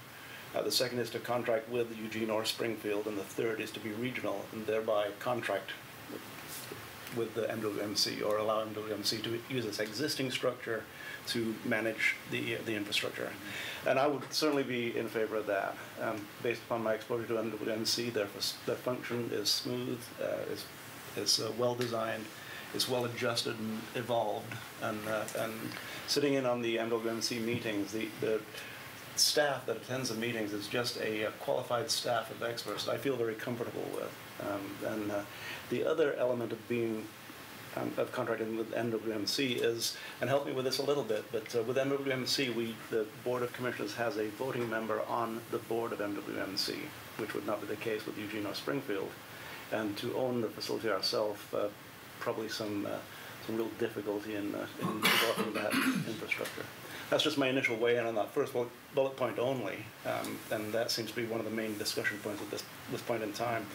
The second is to contract with Eugene or Springfield. And the third is to be regional and thereby contract with the MWMC or allow MWMC to use its existing structure to manage the infrastructure. And I would certainly be in favor of that. Based upon my exposure to MWMC, their function is smooth, is well designed, is well adjusted and evolved. And sitting in on the MWMC meetings, the staff that attends the meetings is just a qualified staff of experts that I feel very comfortable with. The other element of being of contracting with MWMC is, and help me with this a little bit, but with MWMC, the Board of Commissioners has a voting member on the board of MWMC, which would not be the case with Eugene or Springfield. And to own the facility ourselves, probably some real difficulty in developing that infrastructure. That's just my initial weigh-in on that first bullet point only, and that seems to be one of the main discussion points at this point in time.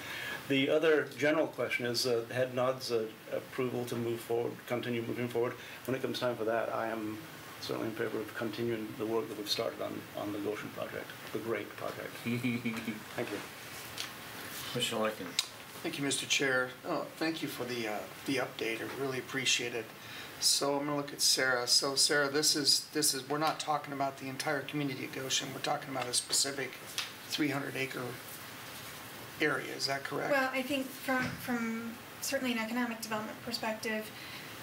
The other general question is head nods approval to move forward, continue moving forward. When it comes time for that, I am certainly in favor of continuing the work that we've started on the Goshen project, the great project. Thank you. Commissioner Lincoln. Thank you, Mr. Chair. Oh, thank you for the update. I really appreciate it. So I'm going to look at Sarah. So Sarah, this is we're not talking about the entire community of Goshen. We're talking about a specific 300-acre area. Is that correct? Well, I think from certainly an economic development perspective,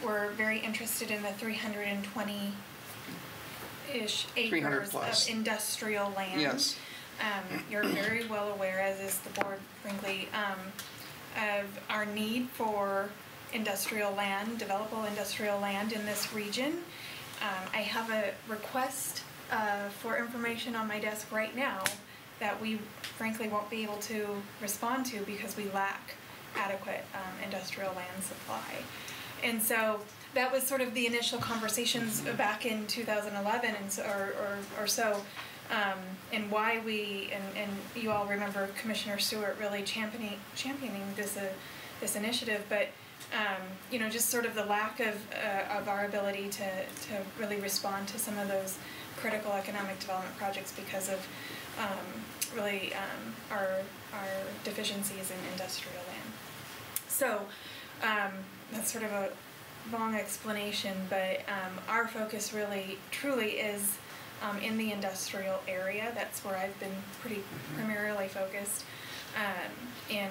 we're very interested in the 320-ish acres of industrial land. Yes. You're very well aware, as is the board, frankly, of our need for industrial land, developable industrial land in this region. I have a request for information on my desk right now that we frankly won't be able to respond to because we lack adequate industrial land supply. And so that was sort of the initial conversations back in 2011 or so, and why we, and you all remember Commissioner Stewart really championing this initiative, but just sort of the lack of our ability to really respond to some of those critical economic development projects because of our deficiencies in industrial land. So that's sort of a long explanation, but our focus really truly is in the industrial area. That's where I've been pretty primarily focused, and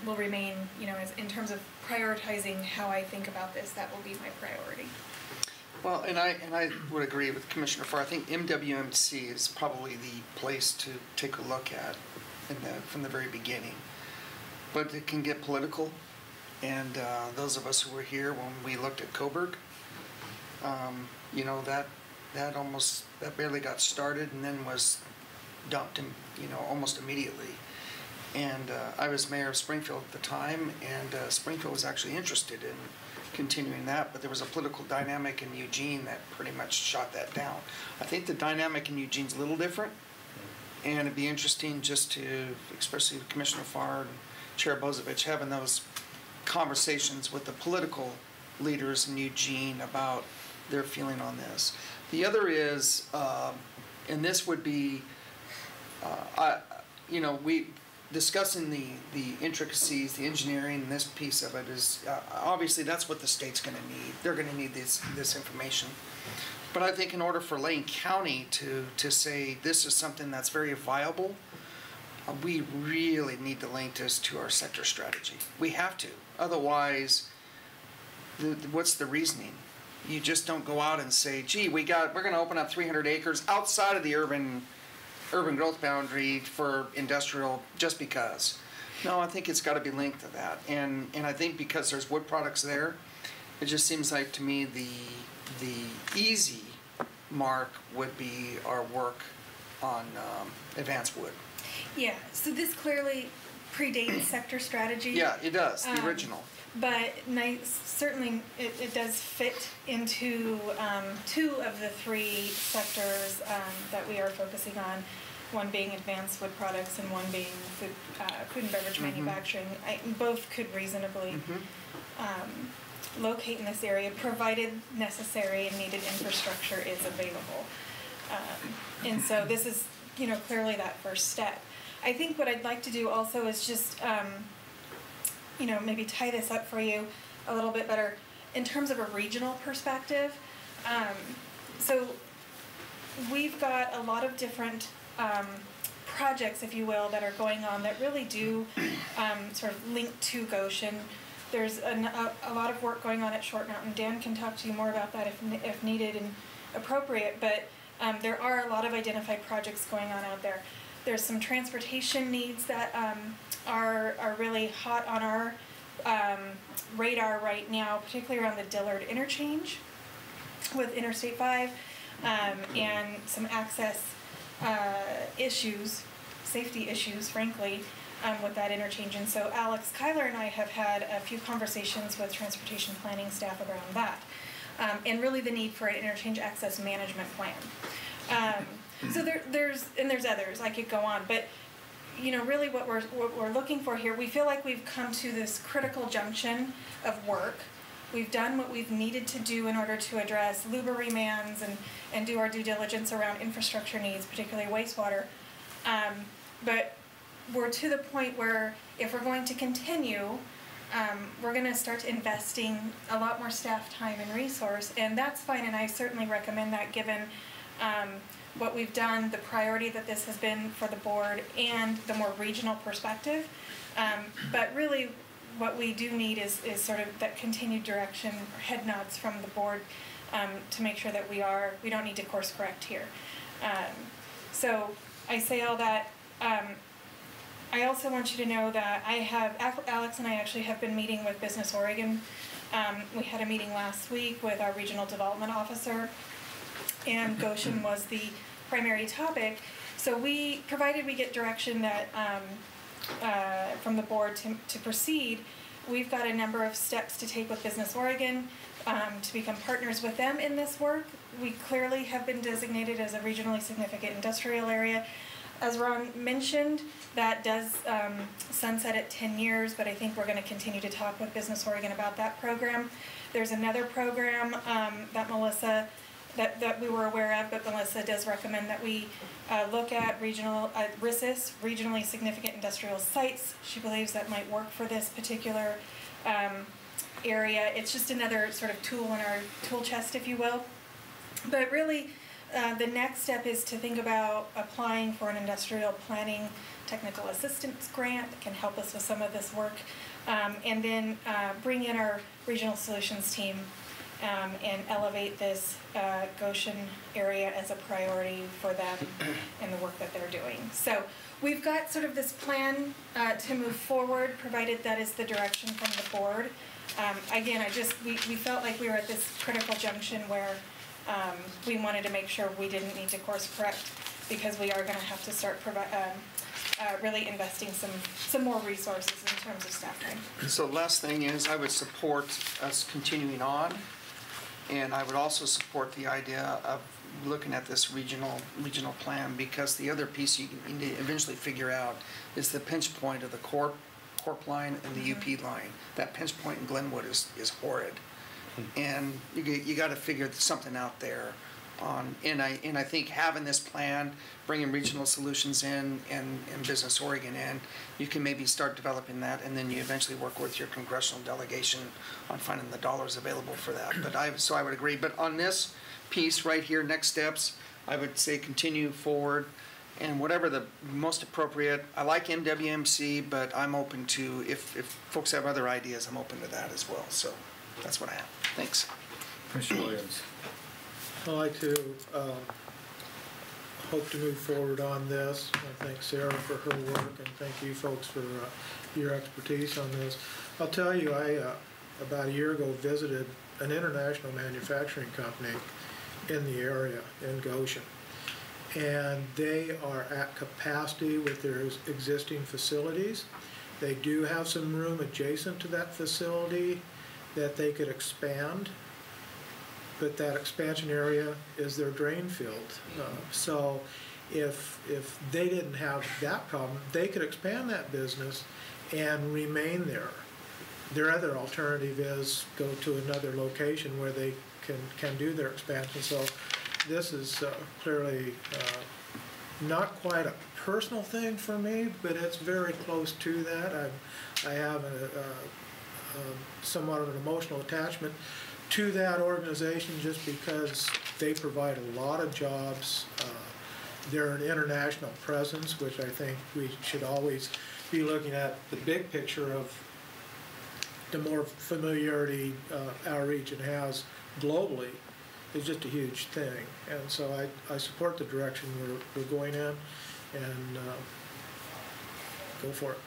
will remain, as in terms of prioritizing how I think about this, that will be my priority. Well, and I would agree with Commissioner Farr. I think MWMC is probably the place to take a look at from the very beginning. But it can get political, And those of us who were here when we looked at Coburg, you know, that barely got started and then was dumped, you know, almost immediately. And I was mayor of Springfield at the time, and Springfield was actually interested in continuing that, but there was a political dynamic in Eugene that pretty much shot that down. I think the dynamic in Eugene's a little different, and it'd be interesting just to, especially with Commissioner Farr and Chair Bozovich, having those conversations with the political leaders in Eugene about their feeling on this. The other is, and this would be, you know, we discussing the intricacies, the engineering, and this piece of it is obviously that's what the state's going to need. They're going to need this information. But I think in order for Lane County to say this is something that's very viable, we really need to link this to our sector strategy. We have to. Otherwise, what's the reasoning? You just don't go out and say, gee, we're going to open up 300 acres outside of the urban growth boundary for industrial just because. No, I think it's got to be linked to that. And I think because there's wood products there, it just seems like to me the easy mark would be our work on advanced wood. Yeah, so this clearly predates sector strategy. Yeah, it does, the original. But certainly it does fit into two of the three sectors that we are focusing on, one being advanced wood products and one being food and beverage manufacturing. Both could reasonably locate in this area, provided necessary and needed infrastructure is available. And so this is, you know, clearly that first step. I think what I'd like to do also is just you know, maybe tie this up for you a little bit better in terms of a regional perspective. So we've got a lot of different projects, if you will, that are going on that really do sort of link to Goshen. There's a lot of work going on at Short Mountain. Dan can talk to you more about that if needed and appropriate, but there are a lot of identified projects going on out there. There's some transportation needs that are really hot on our radar right now, particularly around the Dillard interchange with Interstate 5 and some access issues, safety issues, frankly, with that interchange. And so Alex Kyler and I have had a few conversations with transportation planning staff around that, and really the need for an interchange access management plan. So there's others, I could go on, but you know, really what we're looking for here, we feel like we've come to this critical junction of work. We've done what we've needed to do in order to address LUBA remands and do our due diligence around infrastructure needs, particularly wastewater. But we're to the point where if we're going to continue, we're going to start investing a lot more staff time and resource, and that's fine, and I certainly recommend that given what we've done, the priority that this has been for the board, and the more regional perspective. But really, what we do need is sort of that continued direction, or head nods from the board to make sure that we don't need to course correct here. So I say all that. I also want you to know that Alex and I actually have been meeting with Business Oregon. We had a meeting last week with our regional development officer, and Goshen was the primary topic. So provided we get direction that from the board to proceed, we've got a number of steps to take with Business Oregon to become partners with them in this work. We clearly have been designated as a regionally significant industrial area. As Ron mentioned, that does sunset at 10 years, but I think we're going to continue to talk with Business Oregon about that program. There's another program that Melissa, that we were aware of, but Melissa does recommend that we look at RISIS, regionally significant industrial sites. She believes that might work for this particular area. It's just another sort of tool in our tool chest, if you will. But really, the next step is to think about applying for an industrial planning technical assistance grant that can help us with some of this work, and then bring in our regional solutions team and elevate this Goshen area as a priority for them and the work that they're doing. So we've got sort of this plan to move forward, provided that is the direction from the board. Again, we felt like we were at this critical junction where we wanted to make sure we didn't need to course correct, because we are going to have to start really investing some more resources in terms of staffing. So last thing is, I would support us continuing on, and I would also support the idea of looking at this regional plan, because the other piece you need to eventually figure out is the pinch point of the Corp line and the UP line. That pinch point in Glenwood is horrid, and you got to figure something out there. And I think having this plan, bringing regional solutions in and Business Oregon in, you can maybe start developing that, and then you eventually work with your congressional delegation on finding the dollars available for that. So I would agree. But on this piece right here, next steps, I would say continue forward, and whatever the most appropriate. I like MWMC, but I'm open to, if folks have other ideas, I'm open to that as well. So that's what I have. Thanks. Commissioner Williams. I'd like to hope to move forward on this. I thank Sarah for her work, and thank you folks for your expertise on this. I'll tell you, I about a year ago visited an international manufacturing company in the area in Goshen, and they are at capacity with their existing facilities. They do have some room adjacent to that facility that they could expand, but that expansion area is their drain field. So if they didn't have that problem, they could expand that business and remain there. Their other alternative is go to another location where they can do their expansion. So this is clearly not quite a personal thing for me, but it's very close to that. I have somewhat of an emotional attachment to that organization, just because they provide a lot of jobs. They're an international presence, which I think we should always be looking at the big picture of the more familiarity our region has globally is just a huge thing. And so I support the direction we're going in, and go for it.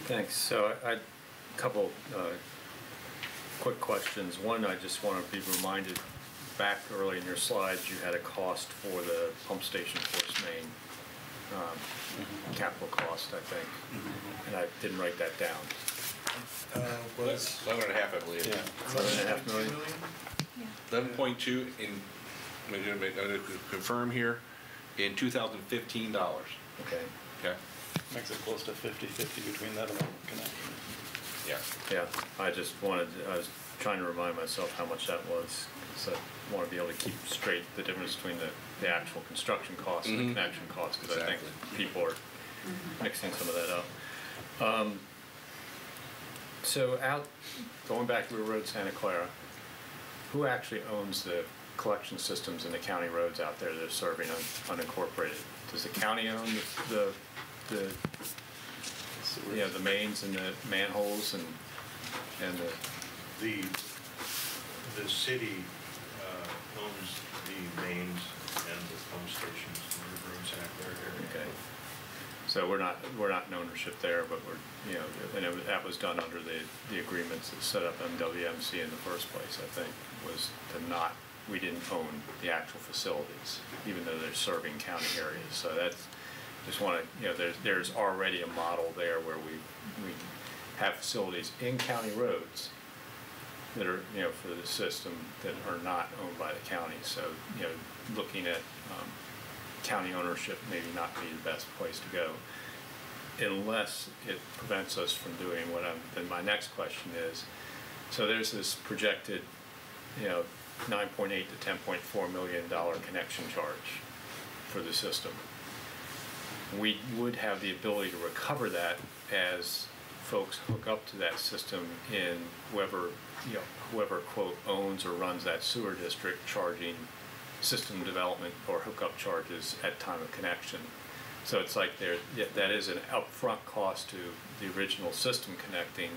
Thanks. So a couple quick questions. One, I just want to be reminded, back early in your slides, you had a cost for the pump station force main, capital cost, I think, and I didn't write that down. Was 11.5, I believe. Yeah. 11.5 million? 11.2 in, I'm going to confirm here, in 2015 dollars. Okay. Okay. Makes it close to 50-50 between that and the connection. Yeah. Yeah, I was trying to remind myself how much that was, because I want to be able to keep straight the difference between the actual construction cost and the connection cost, because I think people are mixing some of that up. So going back to River Road, Santa Clara, who actually owns the collection systems in the county roads out there that are serving unincorporated? Does the county own the mains and the manholes and the city owns the mains and the pump stations in the River Road, Santa Clara area. Okay. So we're not in ownership there, but and that was done under the agreements that set up MWMC in the first place, I think, was we didn't own the actual facilities, even though they're serving county areas. So that's, just want to, there's already a model there where we have facilities in county roads that are, for the system that are not owned by the county. So, looking at county ownership maybe not be the best place to go, unless it prevents us from doing then my next question is, so there's this projected, $9.8 to $10.4 million connection charge for the system. We would have the ability to recover that as folks hook up to that system in whoever quote owns or runs that sewer district, charging system development or hookup charges at time of connection. So it's like that is an upfront cost to the original system connecting,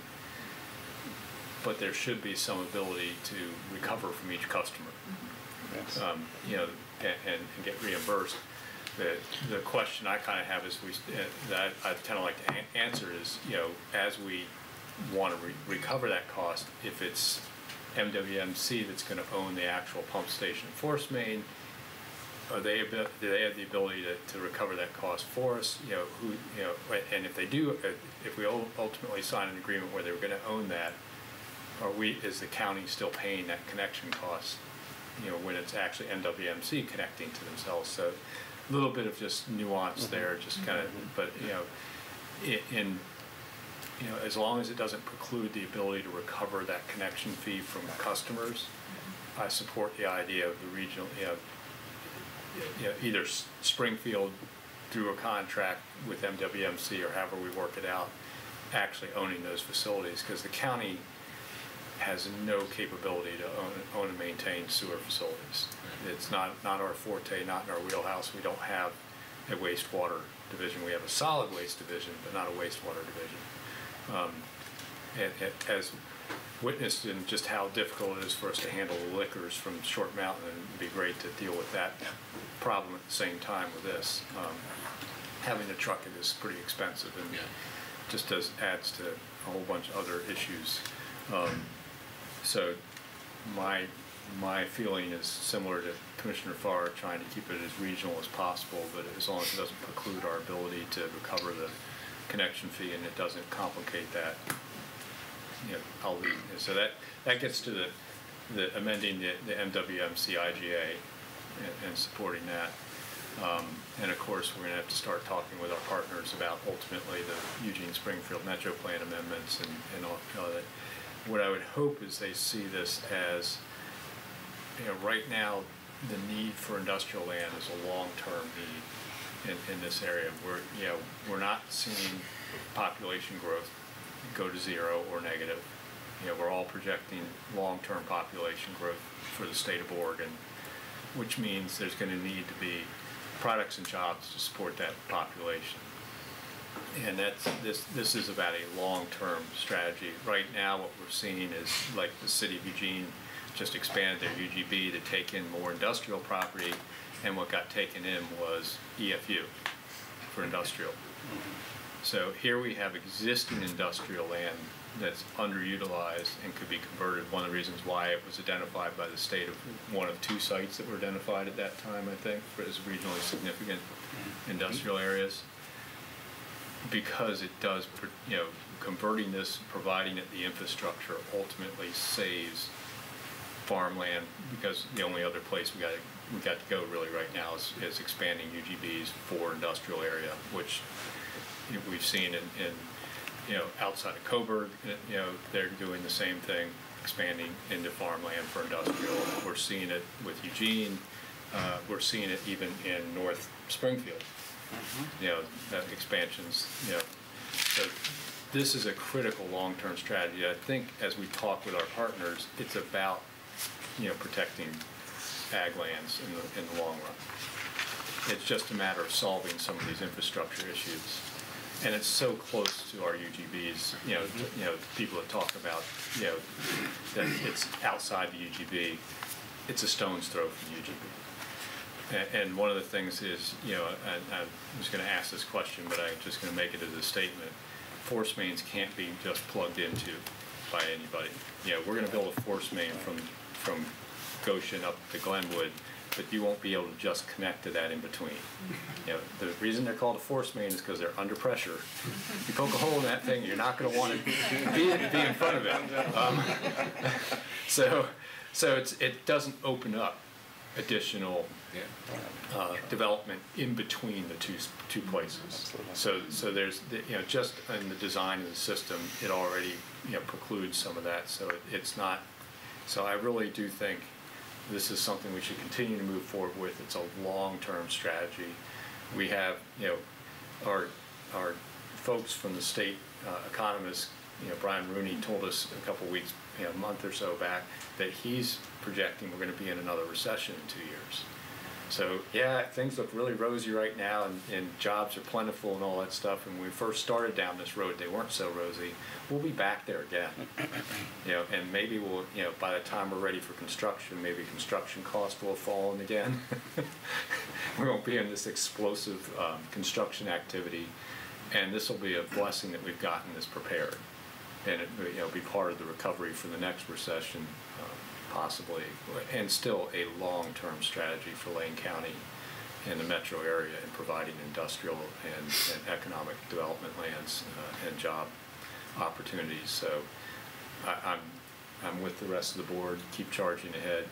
but there should be some ability to recover from each customer. You know, and get reimbursed. The question I kind of have is that I kind of like to answer is, you know, as we want to recover that cost, if it's MWMC that's going to own the actual pump station force main, do they have the ability to recover that cost for us? You know, and if they do, if we ultimately sign an agreement where they're going to own that, is the county still paying that connection cost? You know, when it's actually MWMC connecting to themselves. So a little bit of just nuance there, just kind of, but you know, as long as it doesn't preclude the ability to recover that connection fee from customers, I support the idea of the regional, either Springfield through a contract with MWMC or however we work it out, actually owning those facilities, because the county has no capability to own and maintain sewer facilities. It's not our forte, not in our wheelhouse. We don't have a wastewater division. We have a solid waste division, but not a wastewater division. As witnessed in just how difficult it is for us to handle the liquors from Short Mountain, and it'd be great to deal with that problem at the same time with this. Having to truck it is pretty expensive and just adds to a whole bunch of other issues. So my feeling is similar to Commissioner Farr, trying to keep it as regional as possible, but as long as it doesn't preclude our ability to recover the connection fee and it doesn't complicate that, you know, I'll leave. So that gets to the amending the MWMC IGA and supporting that. And of course, we're going to have to start talking with our partners about ultimately the Eugene Springfield Metro Plan amendments and all that. What I would hope is they see this as, you know, right now the need for industrial land is a long-term need in this area. We're not seeing population growth go to zero or negative. You know, we're all projecting long-term population growth for the state of Oregon, which means there's going to need to be products and jobs to support that population. And this is about a long-term strategy. Right now, what we're seeing is like the city of Eugene just expanded their UGB to take in more industrial property, and what got taken in was EFU for industrial. So here we have existing industrial land that's underutilized and could be converted. One of the reasons why it was identified by the state of one of two sites that were identified at that time, I think, as regionally significant industrial areas. Because it does, you know, converting this, providing it the infrastructure ultimately saves farmland, because the only other place we got to go really right now is expanding UGBs for industrial area, which, you know, we've seen in you know, outside of Coburg, you know, they're doing the same thing, expanding into farmland for industrial. We're seeing it with Eugene. We're seeing it even in North Springfield. You know, expansions, you know. So this is a critical long-term strategy. I think as we talk with our partners, it's about, you know, protecting ag lands in the long run. It's just a matter of solving some of these infrastructure issues. And it's so close to our UGBs, you know, people that talk about, you know, that it's outside the UGB, it's a stone's throw from the UGB. And one of the things is, you know, I was going to ask this question, but I'm just going to make it as a statement. Force mains can't be just plugged into by anybody. You know, we're going to build a force main from Goshen up to Glenwood, but you won't be able to just connect to that in between. You know, the reason they're called a force main is because they're under pressure. If you poke a hole in that thing, you're not going to want to be in front of it. So it doesn't open up additional development in between the two places. So there's, you know, just in the design of the system, it already, you know, precludes some of that. So it's not. So I really do think this is something we should continue to move forward with. It's a long-term strategy. We have, you know, our folks from the state economists, you know, Brian Rooney told us a couple weeks, you know, a month or so back, that he's projecting we're going to be in another recession in 2 years. So, yeah, things look really rosy right now, and jobs are plentiful and all that stuff. And when we first started down this road, they weren't so rosy. We'll be back there again. And maybe we'll, by the time we're ready for construction, maybe construction costs will have fallen again. We won't be in this explosive construction activity. And this will be a blessing that we've gotten this prepared. And it be part of the recovery for the next recession, possibly, and still a long-term strategy for Lane County and the metro area in providing industrial and economic development lands and job opportunities. So I'm with the rest of the board, keep charging ahead.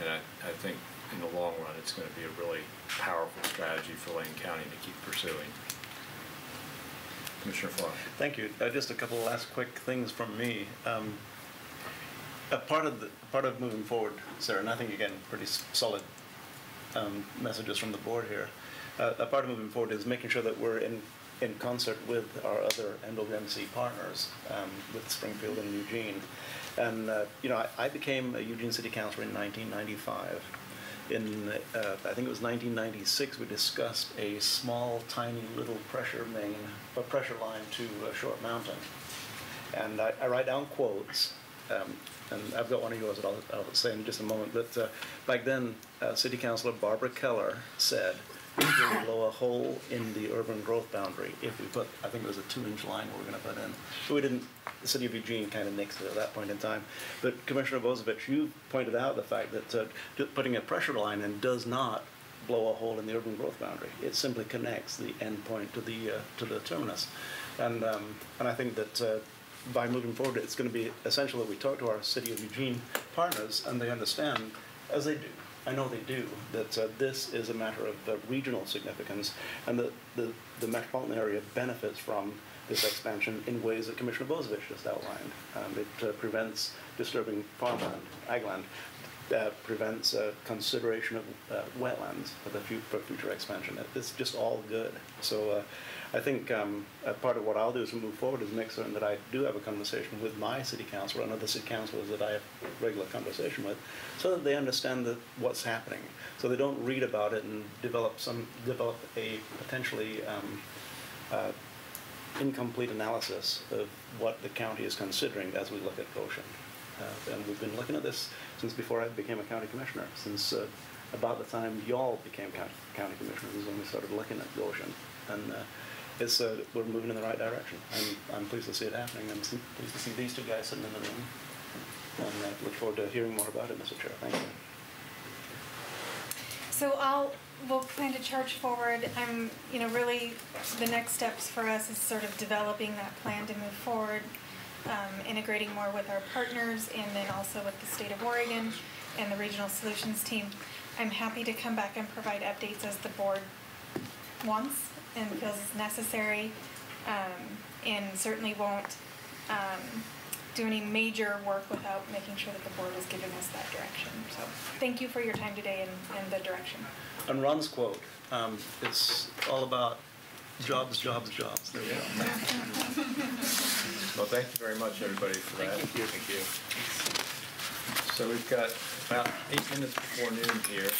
And I think in the long run, it's going to be a really powerful strategy for Lane County to keep pursuing. Commissioner Farr. Thank you. Just a couple of last quick things from me. Part of moving forward, sir, and I think again pretty solid messages from the board here. A part of moving forward is making sure that we're in concert with our other NWMC partners, with Springfield and Eugene. And I became a Eugene City Councilor in 1995. In I think it was 1996, we discussed a small, tiny little pressure line to Short Mountain. And I write down quotes. And I've got one of yours that I'll say in just a moment. But back then, City Councilor Barbara Keller said, we will blow a hole in the urban growth boundary if we put, I think it was a 2-inch line we were going to put in. So we didn't, the city of Eugene kind of nixed it at that point in time. But Commissioner Bozievich, you pointed out the fact that putting a pressure line in does not blow a hole in the urban growth boundary. It simply connects the end point to the terminus. And I think that by moving forward, it's going to be essential that we talk to our City of Eugene partners, and they understand, as they do, I know they do, that this is a matter of regional significance, and that the metropolitan area benefits from this expansion in ways that Commissioner Bozievich just outlined. It prevents disturbing farmland, ag land, prevents consideration of wetlands for future expansion. It's just all good. So I think part of what I'll do as we move forward is make certain that I do have a conversation with my city councilor and other city councilors that I have regular conversation with, so that they understand what's happening, so they don't read about it and develop a potentially incomplete analysis of what the county is considering as we look at Goshen. And we've been looking at this since before I became a county commissioner, since about the time y'all became county commissioners is when we started looking at Goshen. And we're moving in the right direction. I'm pleased to see it happening. I'm pleased to see these two guys sitting in the room. And I look forward to hearing more about it, Mr. Chair. Thank you. So we'll plan to charge forward. Really the next steps for us is sort of developing that plan to move forward, integrating more with our partners, and then also with the state of Oregon and the regional solutions team. I'm happy to come back and provide updates as the board wants and feels is necessary, and certainly won't do any major work without making sure that the board is giving us that direction. So thank you for your time today and the direction. And Ron's quote, it's all about jobs, jobs, jobs. There we go. Well, thank you very much, everybody, for that. Thank you. Thank you. So we've got about 8 minutes before noon here.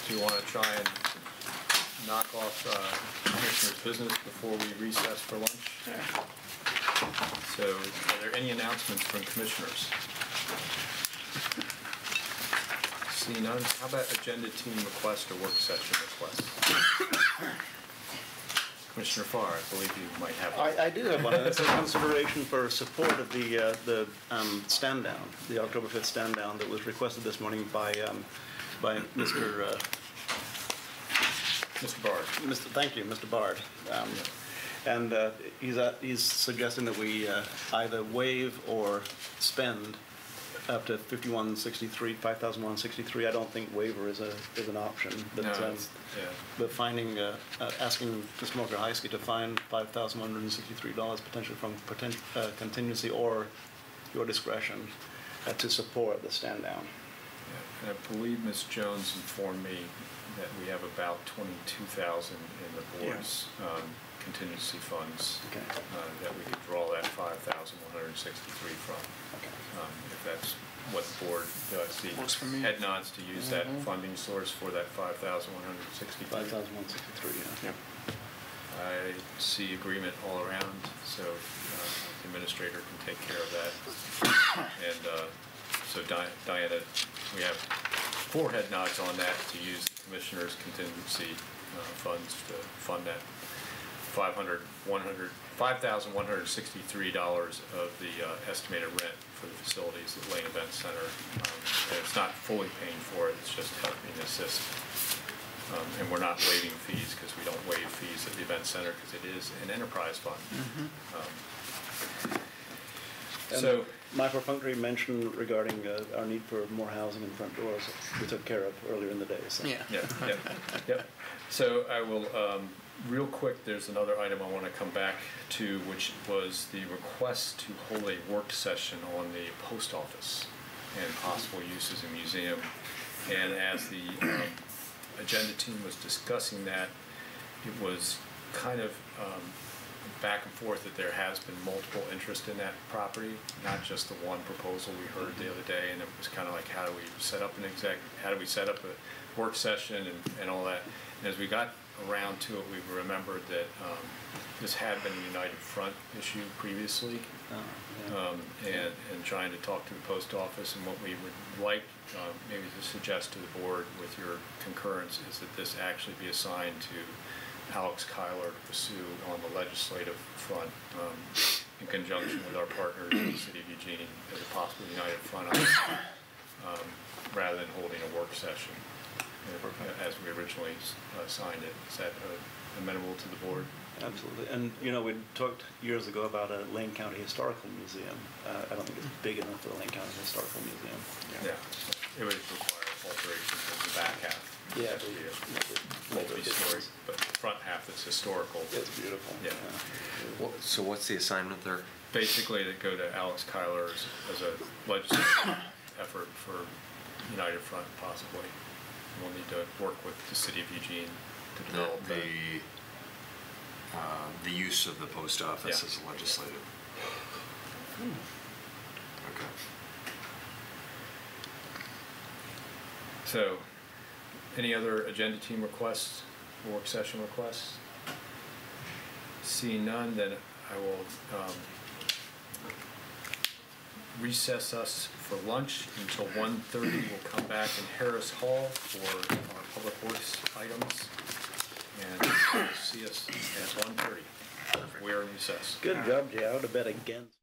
Do you want to try and knock off Commissioner's business before we recess for lunch? Yeah. So are there any announcements from commissioners? See none. How about agenda team request or work session request? Commissioner Farr, I believe you might have one. I do have one. It's a consideration for support of the stand down, the October 5th stand down that was requested this morning by Mr. Bard. Thank you, Mr. Bard. And he's suggesting that we either waive or spend up to $5,163. I don't think waiver is an option. But, but finding, asking Ms. Smoker-Heisky to find $5,163 potentially from contingency or your discretion to support the stand down. Yeah, and I believe Ms. Jones informed me that we have about 22,000 in the board's contingency funds that we could draw that 5,163 from. If that's what the board see head nods to use that funding source for that 5,163. 5,163, yeah. I see agreement all around, so the administrator can take care of that. And so Diana, we have 4 head nods on that to use the commissioner's contingency funds to fund that $5,163 of the estimated rent for the facilities at Lane Event Center. And it's not fully paying for it, it's just helping assist. And we're not waiving fees because we don't waive fees at the event center because it is an enterprise fund. So my perfunctory mention regarding our need for more housing in front doors, we took care of earlier in the day. So. Yep. So I will, real quick, there's another item I want to come back to, which was the request to hold a work session on the post office and possible uses in museum. And as the agenda team was discussing that, it was kind of back and forth that there has been multiple interest in that property, not just the one proposal we heard the other day, and it was kind of like, how do we set up a work session and all that. And as we got around to it, we remembered that this had been a United Front issue previously, and trying to talk to the post office, and what we would like maybe to suggest to the board with your concurrence is that this actually be assigned to Alex Kyler to pursue on the legislative front in conjunction with our partners in the city of Eugene as a possible United Front rather than holding a work session as we originally signed it. Is that amenable to the board? Absolutely. And, we talked years ago about a Lane County Historical Museum. I don't think it's big enough for the Lane County Historical Museum. Yeah. It would require alterations in the back half. Yeah. Multi-story, but the front half is historical. It's beautiful. Yeah. So what's the assignment there? Basically, to go to Alex Kyler as a legislative effort for United Front, possibly. We'll need to work with the city of Eugene to develop the use of the post office as legislative. Okay. So, any other agenda team requests, work session requests? Seeing none, then I will recess us for lunch until 1:30. We'll come back in Harris Hall for our public works items, and you'll see us at 1:30. We are in recess. Good job, Jay. I would have bet against.